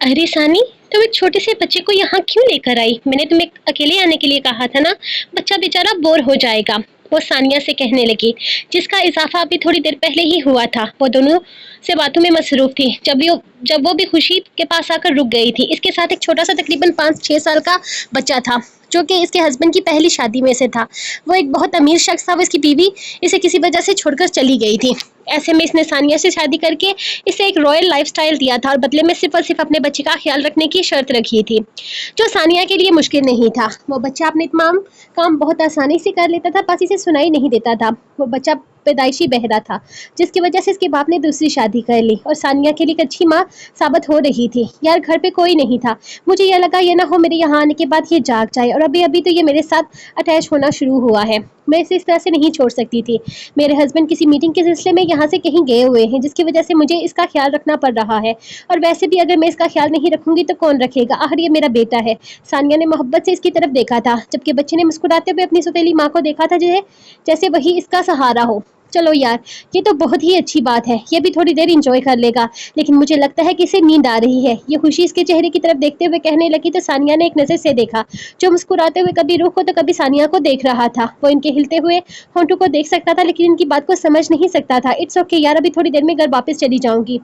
अरे सानी, तुम एक छोटे से बच्चे को यहाँ क्यों लेकर आई? मैंने तुम्हें अकेले आने के लिए कहा था ना। बच्चा बेचारा बोर हो जाएगा। वो सानिया से कहने लगी, जिसका इजाफा अभी थोड़ी देर पहले ही हुआ था। वो दोनों से बातों में मसरूफ थी जब वो भी खुशी के पास आकर रुक गई थी। इसके साथ एक छोटा सा तकरीबन 5-6 साल का बच्चा था, जो कि इसके हस्बैंड की पहली शादी में से था। वो एक बहुत अमीर शख्स था। वो इसकी बीवी इसे किसी वजह से छोड़कर चली गई थी। ऐसे में इसने सानिया से शादी करके इसे एक रॉयल लाइफस्टाइल दिया था और बदले में सिर्फ और सिर्फ अपने बच्चे का ख्याल रखने की शर्त रखी थी, जो सानिया के लिए मुश्किल नहीं था। वो बच्चा अपने तमाम काम बहुत आसानी से कर लेता था, बस इसे सुनाई नहीं देता था। वो बच्चा पैदाइशी बहरा था, जिसकी वजह से इसके बाप ने दूसरी शादी कर ली और सानिया के लिए एक अच्छी माँ साबित हो रही थी। यार, घर पे कोई नहीं था। मुझे यह लगा ये ना हो मेरे यहाँ आने के बाद ये जाग जाए, और अभी अभी तो ये मेरे साथ अटैच होना शुरू हुआ है। मैं इसे इस तरह से नहीं छोड़ सकती थी। मेरे हस्बैंड किसी मीटिंग के सिलसिले में यहाँ से कहीं गए हुए हैं, जिसकी वजह से मुझे इसका ख्याल रखना पड़ रहा है। और वैसे भी अगर मैं इसका ख्याल नहीं रखूंगी तो कौन रखेगा? आखिर ये मेरा बेटा है। सानिया ने मोहब्बत से इसकी तरफ देखा था, जबकि बच्चे ने मुस्कुराते हुए अपनी सौतेली माँ को देखा था, जैसे वही इसका सहारा हो। चलो यार, ये तो बहुत ही अच्छी बात है। ये भी थोड़ी देर इंजॉय कर लेगा, लेकिन मुझे लगता है कि इसे नींद आ रही है। ये खुशी इसके चेहरे की तरफ देखते हुए कहने लगी तो सानिया ने एक नज़र से देखा, जो मुस्कुराते हुए कभी रूह को तो कभी सानिया को देख रहा था। वो इनके हिलते हुए होंठों को देख सकता था, लेकिन इनकी बात को समझ नहीं सकता था। इट्स ओके यार, अभी थोड़ी देर में घर वापस चली जाऊंगी।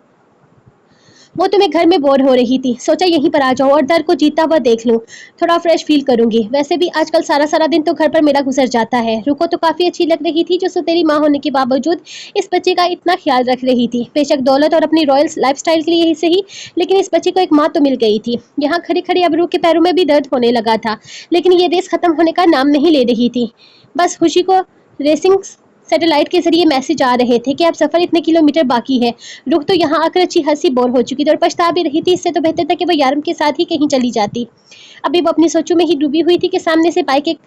वो तो मैं घर में बोर हो रही थी, सोचा यहीं पर आ जाऊं और दर को जीता हुआ देख लूं, थोड़ा फ्रेश फील करूंगी। वैसे भी आजकल सारा सारा दिन तो घर पर मेरा गुजर जाता है। रुको तो काफी अच्छी लग रही थी, जो सौतेली माँ होने के बावजूद इस बच्चे का इतना ख्याल रख रही थी। बेशक दौलत और अपनी रॉयल लाइफस्टाइल के लिए ही सही, लेकिन इस बच्चे को एक माँ तो मिल गई थी। यहाँ खड़ी खड़ी अब रूह के पैरों में भी दर्द होने लगा था, लेकिन ये रेस खत्म होने का नाम नहीं ले रही थी। बस खुशी को रेसिंग सैटेलाइट के जरिए मैसेज आ रहे थे कि अब सफर इतने किलोमीटर बाकी है। रुख तो यहाँ आकर अच्छी हंसी बोर हो चुकी थी और पछता भी रही थी। इससे तो बेहतर था कि वो यारम के साथ ही कहीं चली जाती। अभी वो अपनी सोचों में ही डूबी हुई थी कि सामने से बाइक एक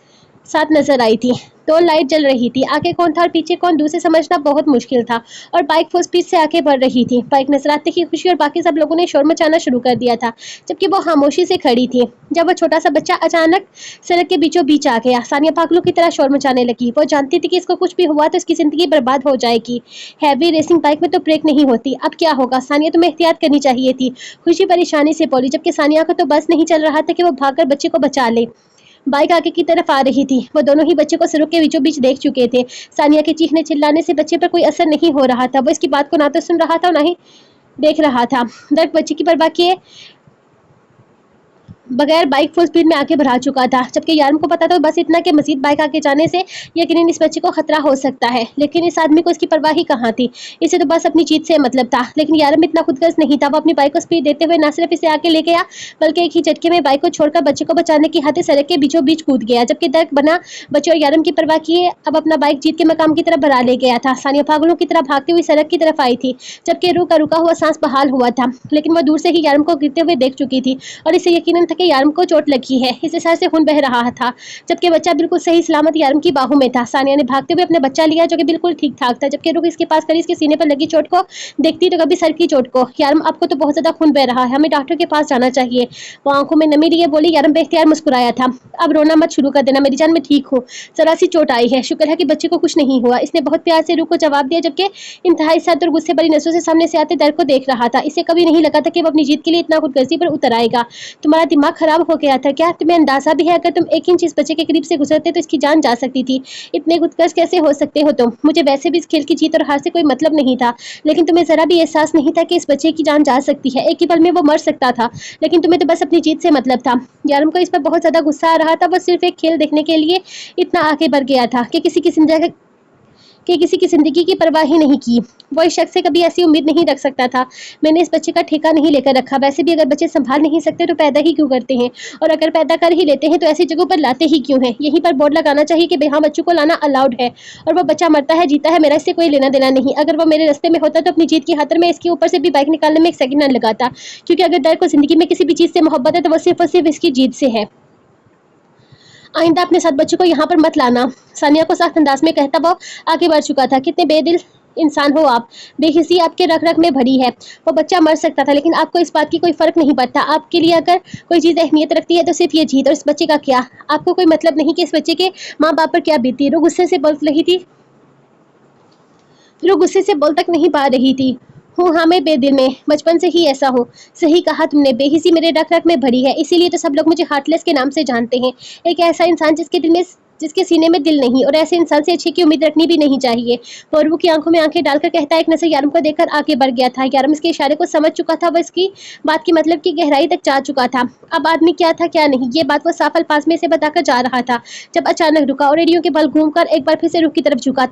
साथ नजर आई थी। दो लाइट जल रही थी। आगे कौन था और पीछे कौन, दूर से समझना बहुत मुश्किल था। और बाइक फुल स्पीड से आगे बढ़ रही थी। बाइक नजर आते ही खुशी और बाकी सब लोगों ने शोर मचाना शुरू कर दिया था, जबकि वो खामोशी से खड़ी थी। जब वो छोटा सा बच्चा अचानक सड़क के बीचों बीच आ गया, सानिया पागलों की तरह शोर मचाने लगी। वो जानती थी कि इसको कुछ भी हुआ तो इसकी जिंदगी बर्बाद हो जाएगी। हैवी रेसिंग बाइक में तो ब्रेक नहीं होती। अब क्या होगा? सानिया, तुम्हें एहतियात करनी चाहिए थी, खुशी परेशानी से बोली, जबकि सानिया को तो बस नहीं चल रहा था कि वो भागकर बच्चे को बचा ले। बाइक आगे की तरफ आ रही थी। वो दोनों ही बच्चे को सड़क के बीचों बीच देख चुके थे। सानिया के चीखने चिल्लाने से बच्चे पर कोई असर नहीं हो रहा था। वो इसकी बात को ना तो सुन रहा था और ना ही देख रहा था। दर्द बच्चे की परवाह किए बगैर बाइक फुल स्पीड में आगे बढ़ा चुका था, जबकि यारम को पता था बस इतना कि मजीद बाइक आगे जाने से यकीनन इस बच्चे को खतरा हो सकता है। लेकिन इस आदमी को इसकी परवाह ही कहाँ थी। इसे तो बस अपनी जीत से मतलब था। लेकिन यारम इतना खुदगर्ज नहीं था। वो अपनी बाइक को स्पीड देते हुए न सिर्फ इसे आगे ले गया, बल्कि एक ही झटके में बाइक को छोड़कर बच्चे को बचाने की खातिर सड़क के बीचों बीच कूद गया। जबकि दर्द बना बच्चे और यारम की परवाह किए अब अपना बाइक जीत के मकाम की तरफ बढ़ा ले गया था। सानिया पागलों की तरह भागती हुई सड़क की तरफ आई थी, जबकि रूह का रुका हुआ सांस बहाल हुआ था। लेकिन वो दूर से ही यारम को गिरते हुए देख चुकी थी और इसे यकीनन था कि यारम को चोट लगी है। इसे सर से खून बह रहा था, जबकि बच्चा बिल्कुल सही सलामत यारम की बाहों में था। सानिया ने भागते हुए अपना बच्चा लिया, जो कि बिल्कुल ठीक ठाक था, जबकि रुख इसके पास खड़ी इसके सीने पर लगी चोट को देखती तो कभी सर की चोट को। यारम, आपको तो बहुत ज्यादा खून बह रहा है, हमें डॉक्टर के पास जाना चाहिए। वो आंखों में नमी लिए बोली। यारम बेख्तियार मुस्कुराया था। अब रोना मत शुरू कर देना मेरी जान, मैं ठीक हूँ। जरा सी चोट आई है, शुक्र है कि बच्चे को कुछ नहीं हुआ। इसने बहुत प्यार से रुख को जवाब दिया, जबकि इंतहाई सख्त और गुस्से भरी नजरों से सामने से आते दर्द को देख रहा था। इसे कभी नहीं लगा था कि वो अपनी जीत के लिए इतना खुदगर्जी पर उतर आएगा। तुम्हारा दिमाग खराब हो गया था क्या? तुम्हें अंदाजा भी है अगर तुम एक इंच इस बच्चे के करीब से गुजरते तो इसकी जान जा सकती थी? इतने खुदगर्ज कैसे हो सकते हो तुम? मुझे वैसे भी इस खेल की जीत और हार से कोई मतलब नहीं था, लेकिन तुम्हें जरा भी एहसास नहीं था कि इस बच्चे की जान जा सकती है। एक ही पल में वो मर सकता था, लेकिन तुम्हें तो बस अपनी जीत से मतलब था। यारम को इस पर बहुत ज्यादा गुस्सा आ रहा था। वो सिर्फ एक खेल देखने के लिए इतना आगे बढ़ गया था कि किसी की जिंदगी की परवाह ही नहीं की। वो इस शख्स से कभी ऐसी उम्मीद नहीं रख सकता था। मैंने इस बच्चे का ठेका नहीं लेकर रखा। वैसे भी अगर बच्चे संभाल नहीं सकते तो पैदा ही क्यों करते हैं, और अगर पैदा कर ही लेते हैं तो ऐसी जगहों पर लाते ही क्यों हैं? यहीं पर बोर्ड लगाना चाहिए कि बेहाँ बच्चों को लाना अलाउड है, और वो बच्चा मरता है जीता है मेरा इससे कोई लेना देना नहीं। अगर वो मेरे रास्ते में होता तो अपनी जीत की खातिर मैं इसके ऊपर से भी बाइक निकालने में एक सेकंड न लगाता, क्योंकि अगर दर्द को जिंदगी में किसी भी चीज से मोहब्बत है तो वो सिर्फ और सिर्फ इसकी जीत से है। आइंदा अपने साथ बच्चों को यहाँ पर मत लाना, सानिया को सख्त अंदाज में कहता वो आगे बढ़ चुका था। कितने बेदिल इंसान हो आप, बेहिसी आपके रग रग में भरी है। वो बच्चा मर सकता था, लेकिन आपको इस बात की कोई फर्क नहीं पड़ता। आपके लिए अगर कोई चीज़ अहमियत रखती है तो सिर्फ ये जीत, और इस बच्चे का क्या? आपको कोई मतलब नहीं कि इस बच्चे के माँ बाप पर क्या बीती। वो गुस्से से बोल रही थी। वो गुस्से से बोल तक नहीं पा रही थी। हूँ हाँ मैं बेदिल में, बचपन से ही ऐसा हूँ। सही कहा तुमने, बेहिसी मेरे रग रग में भरी है, इसीलिए तो सब लोग मुझे हार्टलेस के नाम से जानते हैं। एक ऐसा इंसान जिसके सीने में दिल नहीं, और ऐसे इंसान से अच्छी की उम्मीद रखनी भी नहीं चाहिए। पौरवू की आंखों में आंखें डालकर कहता है, एक नजर यारम को देखकर आगे बढ़ गया था। यारम इसके इशारे को समझ चुका था, वह इसकी बात की मतलब की गहराई तक जा चुका था। अब आदमी क्या था क्या नहीं, ये बात वो साफ अल्फाज में से बताकर जा रहा था, जब अचानक रुका और एड़ियों के बल घूमकर एक बार फिर से रुख की तरफ झुका।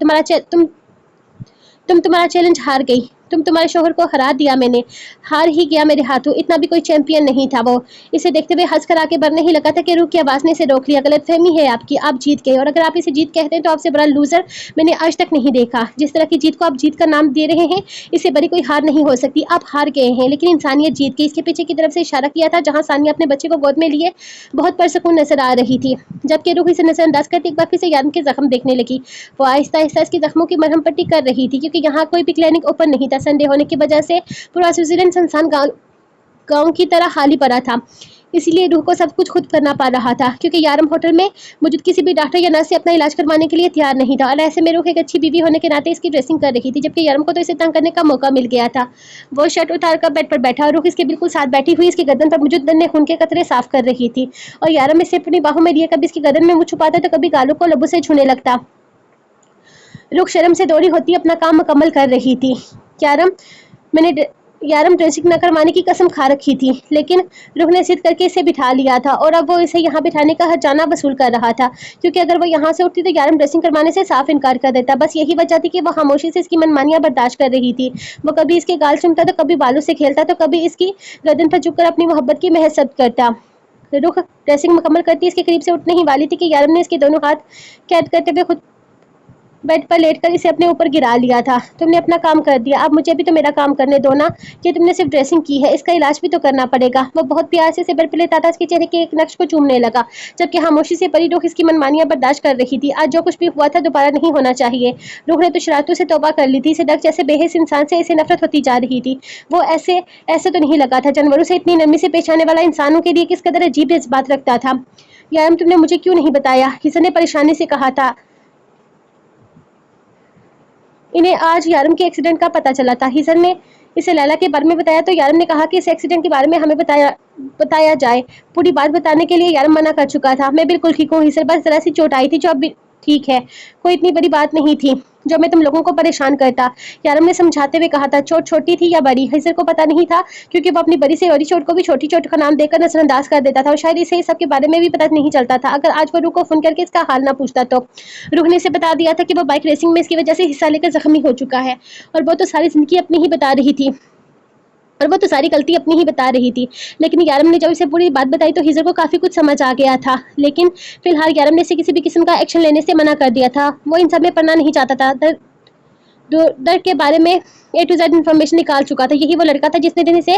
तुम्हारा चैलेंज हार गई। तुम्हारे शोहर को हरा दिया मैंने। हार ही गया मेरे हाथों, इतना भी कोई चैंपियन नहीं था वो। इसे देखते हुए हंस कर आगे बढ़ने ही लगा था कि रूह की आवाज ने इसे रोक लिया। गलतफहमी है आपकी, आप जीत गए, और अगर आप इसे जीत कहते हैं तो आपसे बड़ा लूजर मैंने आज तक नहीं देखा। जिस तरह की जीत को आप जीत का नाम दे रहे हैं, इससे बड़ी कोई हार नहीं हो सकती। आप हार गए हैं, लेकिन इंसानियत जीत गई। इसके पीछे की तरफ से इशारा किया था, जहां सानिया अपने बच्चे को गोद में लिए बहुत परसकून नजर आ रही थी, जबकि रूह इसे नजरअंदाज करती एक बार फिर से यारम के जख्म देखने लगी। वो आहिस्ता आहिस्ता इसके जख्मों की मरहम पट्टी कर रही थी, क्योंकि यहाँ कोई भी क्लिनिक ओपन नहीं था। संडे होने की वजह से पूरा स्विट्जरलैंड संस्थान गांव की तरह खाली पड़ा था। इसीलिए रूह को सब कुछ खुद करना पड़ रहा था, क्योंकि यारम होटल में मौजूद किसी भी डॉक्टर या नर्स से अपना इलाज करवाने के लिए तैयार नहीं था। और ऐसे में रूह एक अच्छी बीवी होने के नाते इसकी ड्रेसिंग कर रही थी, जबकि यारम को तो इसे तंग करने का मौका मिल गया था। वो शर्ट उतार कर बेड पर बैठा और रूह इसके बिल्कुल साथ बैठी हुई इसकी गर्दन पर मौजूद नन्हे खून के कतरे साफ कर रही थी। और यारम इसे अपनी बाहों में लिए कभी इसकी गर्दन में मुँह छुपाता तो कभी गालों को लबों से छूने लगता। रुख शर्म से दौड़ी होती अपना काम मुकम्मल कर रही थी। यारम ड्रेसिंग न करवाने की कसम खा रखी थी, लेकिन रुख ने जिद करके इसे बिठा लिया था, और अब वो इसे यहाँ बिठाने का हर्जाना वसूल कर रहा था, क्योंकि अगर वो यहाँ से उठती तो यारम ड्रेसिंग करवाने से साफ इनकार कर देता। बस यही वजह थी कि वो खामोशी से इसकी मनमानियां बर्दाश्त कर रही थी। वो कभी इसके गाल चुमता तो कभी बालों से खेलता, तो कभी इसकी गर्दन पर झुककर अपनी मोहब्बत की महसद करता। रुख ड्रेसिंग मुकम्मल करती इसके करीब से उठने ही वाली थी कि यारम ने इसके दोनों हाथ कैद करते हुए खुद बेड पर लेटकर इसे अपने ऊपर गिरा लिया था। तुमने अपना काम कर दिया, अब मुझे भी तो मेरा काम करने दो ना। ये तुमने सिर्फ ड्रेसिंग की है, इसका इलाज भी तो करना पड़ेगा। वो बहुत प्यार से बेड पर लेटा था, इसके चेहरे के एक नक्श को चूमने लगा, जबकि खामोशी से परी रूह इसकी मनमानियां बर्दाश्त कर रही थी। आज जो कुछ भी हुआ था दोबारा नहीं होना चाहिए। रूह ने तो शरारतों से तौबा कर ली थी। इसे डर जैसे बेहिस इंसान से इसे नफरत होती जा रही थी। वो ऐसे तो नहीं लगा था। जानवरों से इतनी नरमी से पेश आने वाला इंसानों के लिए किस कदर अजीब जज्बात रखता था। यारम तुमने मुझे क्यों नहीं बताया, हिसन ने परेशानी से कहा था। इन्हें आज यारम के एक्सीडेंट का पता चला था। हिसन ने इसे लैला के बारे में बताया तो यारम ने कहा कि इस एक्सीडेंट के बारे में हमें बताया जाए। पूरी बात बताने के लिए यारम मना कर चुका था। मैं बिल्कुल ठीक हूँ हिसन, बस जरा सी चोट आई थी जो अब ठीक है, कोई इतनी बड़ी बात नहीं थी जो मैं तुम लोगों को परेशान करता। यारम ने समझाते हुए कहा था। चोट छोटी थी या बड़ी, हिसन को पता नहीं था, क्योंकि वो अपनी बड़ी से बड़ी चोट को भी छोटी चोट का नाम देकर नजरअंदाज कर देता था, और शायद इसे सब के बारे में भी पता नहीं चलता था अगर आज वो रूह को फोन करके इसका हाल ना पूछता तो। रूह ने इसे बता दिया था कि वो बाइक रेसिंग में इसकी वजह से हिस्सा लेकर जख्मी हो चुका है, और वो तो सारी जिंदगी अपनी ही बता रही थी, और वो तो सारी गलती अपनी ही बता रही थी। लेकिन यारम ने जब इसे पूरी बात बताई तो हिजर को काफ़ी कुछ समझ आ गया था, लेकिन फिलहाल यारम ने इसे किसी भी किस्म का एक्शन लेने से मना कर दिया था। वो इन सब में पढ़ना नहीं चाहता था। दर्द के बारे में A to Z इन्फॉर्मेशन निकाल चुका था। यही वो लड़का था जिसने दिन इसे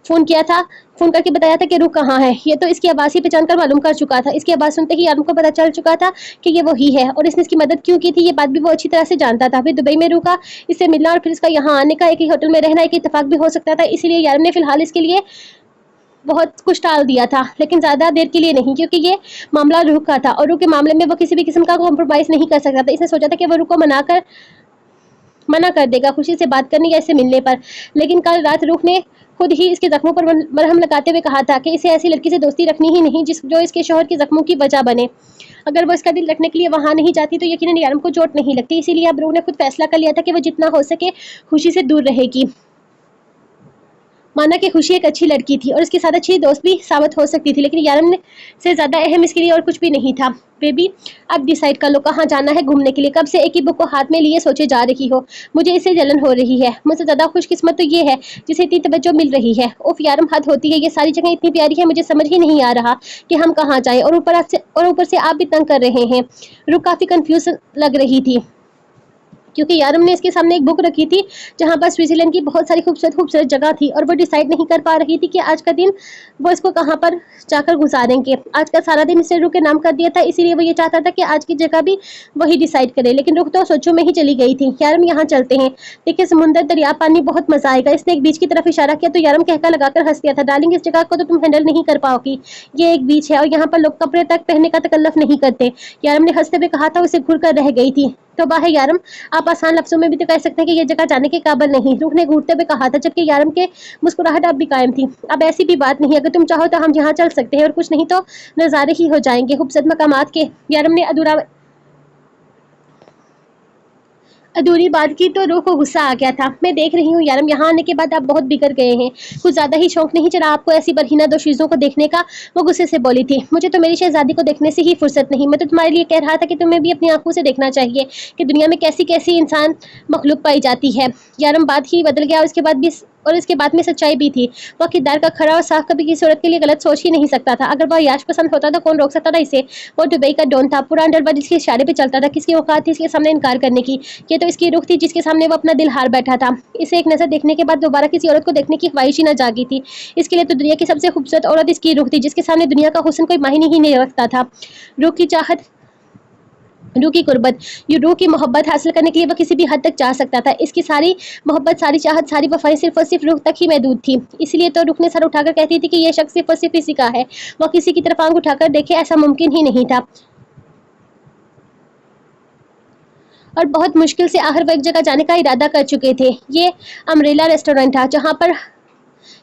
फ़ोन किया था, फ़ोन करके बताया था कि रूह कहाँ है। ये तो इसकी आवाज़ ही पहचान कर मालूम कर चुका था। इसकी आवाज़ सुनते ही यारम को पता चल चुका था कि ये वही है, और इसने इसकी मदद क्यों की थी ये बात भी वो अच्छी तरह से जानता था। फिर दुबई में रूह का इससे मिलना और फिर इसका यहाँ आने का, एक ही होटल में रहना एक इत्तेफाक भी हो सकता था। इसीलिए यारम ने फिलहाल इसके लिए बहुत कुछ टाल दिया था, लेकिन ज़्यादा देर के लिए नहीं, क्योंकि ये मामला रूह का था और रूह के मामले में वो किसी भी किस्म का कॉम्प्रोमाइज़ नहीं कर सकता था। इसने सोचा था कि वो रूह को मना कर देगा खुशी से बात करने या इससे मिलने पर, लेकिन कल रात रूह ने खुद ही इसके जख्मों पर मरहम लगाते हुए कहा था कि इसे ऐसी लड़की से दोस्ती रखनी ही नहीं जो इसके शोहर के जख्मों की वजह बने। अगर वो इसका दिल रखने के लिए वहाँ नहीं जाती तो यकीनन यारम को चोट नहीं लगती। इसीलिए अब रूह ने खुद फैसला कर लिया था कि वो जितना हो सके खुशी से दूर रहेगी। माना कि खुशी एक अच्छी लड़की थी और उसके साथ अच्छी दोस्त भी साबित हो सकती थी, लेकिन यारम से ज़्यादा अहम इसके लिए और कुछ भी नहीं था। बेबी अब डिसाइड कर लो कहाँ जाना है घूमने के लिए। कब से एक ही बुक को हाथ में लिए सोचे जा रही हो। मुझे इससे जलन हो रही है। मुझसे ज़्यादा खुशकिस्मत तो ये है जिसे इतनी तवज्जो मिल रही है। उफ यारम हद होती है, ये सारी जगह इतनी प्यारी है, मुझे समझ ही नहीं आ रहा कि हम कहाँ जाएं, और ऊपर से आप भी तंग कर रहे हैं। रूह काफ़ी कंफ्यूज लग रही थी, क्योंकि यारम ने इसके सामने एक बुक रखी थी जहाँ पर स्विट्जरलैंड की बहुत सारी खूबसूरत जगह थी, और वो डिसाइड नहीं कर पा रही थी कि आज का दिन वो इसको कहाँ पर जाकर गुजारेंगे। आज का सारा दिन इसने रूह के नाम कर दिया था, इसीलिए वो ये चाहता था कि आज की जगह भी वही डिसाइड करे, लेकिन रूह तो सोचों में ही चली गई थी। यारम यहाँ चलते हैं, देखिए समुंदर दरिया पानी बहुत मजा आएगा। इसने एक बीच की तरफ इशारा किया तो यारम कहका लगाकर हंस दिया था। डार्लिंग इस जगह को तो तुम हैंडल नहीं कर पाओगी, ये एक बीच है और यहाँ पर लोग कपड़े तक पहनने का तकल्लफ नहीं करते। यारम ने हंसते हुए कहा था, उसे घुर कर रह गई थी। तौबा है यारम, आप आसान लफ्जों में भी तो कह सकते हैं कि ये जगह जाने के काबिल नहीं, रूह ने घूरते हुए कहा था, जबकि यारम के मुस्कुराहट अब भी कायम थी। अब ऐसी भी बात नहीं, अगर तुम चाहो तो हम यहाँ चल सकते हैं और कुछ नहीं तो नज़ारे ही हो जाएंगे खूबसूरत मकामात के। यारम ने अधूरी बात की तो रूह को गुस्सा आ गया था। मैं देख रही हूँ यारम, यहाँ आने के बाद आप बहुत बिगड़ गए हैं। कुछ ज्यादा ही शौक नहीं चढ़ा आपको ऐसी बरहीना दो चीजों को देखने का? वो गुस्से से बोली थी। मुझे तो मेरी शहजादी को देखने से ही फुर्सत नहीं। मैं तो तुम्हारे लिए कह रहा था कि तुम्हें भी अपनी आंखों से देखना चाहिए कि दुनिया में कैसी कैसी इंसान मखलूक पाई जाती है। यारम बात ही बदल गया, इसके बाद में सच्चाई भी थी। वह किरदार का खरा और साफ कभी किसी औरत के लिए गलत सोच ही नहीं सकता था। अगर वह याश पसंद होता तो कौन रोक सकता था इसे? वो दुबई का डॉन था, पूरा अंडरवर्ल्ड जिसके इशारे पे चलता था। किसकी औकात थी इसके सामने इनकार करने की? ये तो इसकी रुख थी जिसके सामने वो अपना दिल हार बैठा था। इसे एक नजर देखने के बाद दोबारा किसी औरत को देखने की ख्वाहिश ही न जागी थी। इसके लिए तो दुनिया की सबसे खूबसूरत औरत इसकी रुख थी, जिसके सामने दुनिया का हुस्न कोई मायने ही नहीं रखता था। रुख की चाहत, रूह की कुर्बत, ये रूह की मोहब्बत हासिल करने के लिए वह किसी भी हद तक जा सकता था। इसकी सारी मोहब्बत, सारी चाहत, सारी वफाएं सिर्फ और सिर्फ रूह तक ही महदूद थी। इसलिए तो रूह ने सर उठाकर कहती थी कि यह शख्स सिर्फ और सिर्फ इसी का है। वह किसी की तरफ आंख उठाकर देखे, ऐसा मुमकिन ही नहीं था। और बहुत मुश्किल से आखिर वह एक जगह जाने का इरादा कर चुके थे। ये अम्ब्रेला रेस्टोरेंट था, जहाँ पर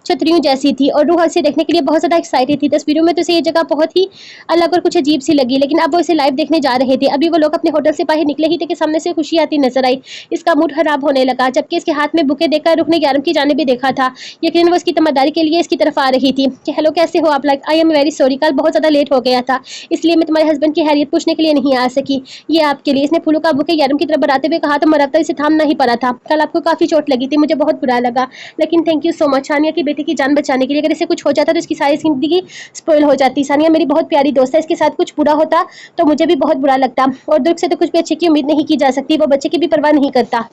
छतरियों जैसी थी, और रूह इसे देखने के लिए बहुत ज़्यादा एक्साइटेड थी। तस्वीरों में तो इसे ये जगह बहुत ही अलग और कुछ अजीब सी लगी, लेकिन अब वो इसे लाइव देखने जा रहे थे। अभी वो लोग अपने होटल से बाहर निकले ही थे कि सामने से खुशी आती नजर आई। इसका मूड खराब होने लगा, जबकि इसके हाथ में बुके देखकर रूह ने यारम की जाने भी देखा था। यकीनन वो इसकी तमद्दारी के लिए इसकी तरफ आ रही थी कि हेलो कैसे हो आप, like I am very sorry, कल बहुत ज़्यादा लेट हो गया था, इसलिए मैं तुम्हारे हस्बैंड की हैरियत पूछने के लिए नहीं आ सकी। ये आपके लिए। इसने फूलों का बुके यारम की तरफ बढ़ाते हुए कहा तो मरतब इसे थाम नहीं पड़ा था। कल आपको काफ़ी चोट लगी थी, मुझे बहुत बुरा लगा, लेकिन thank you so much Sania की बेटी की जान बचाने के लिए। अगर इसे कुछ हो जाता तो इसकी सारी जिंदगी स्पॉइल हो जाती। सानिया मेरी बहुत प्यारी दोस्त है, इसके साथ कुछ बुरा होता तो मुझे भी बहुत बुरा लगता, और दुर्ग से तो कुछ भी अच्छे की उम्मीद नहीं की जा सकती। वो बच्चे की भी परवाह नहीं करता,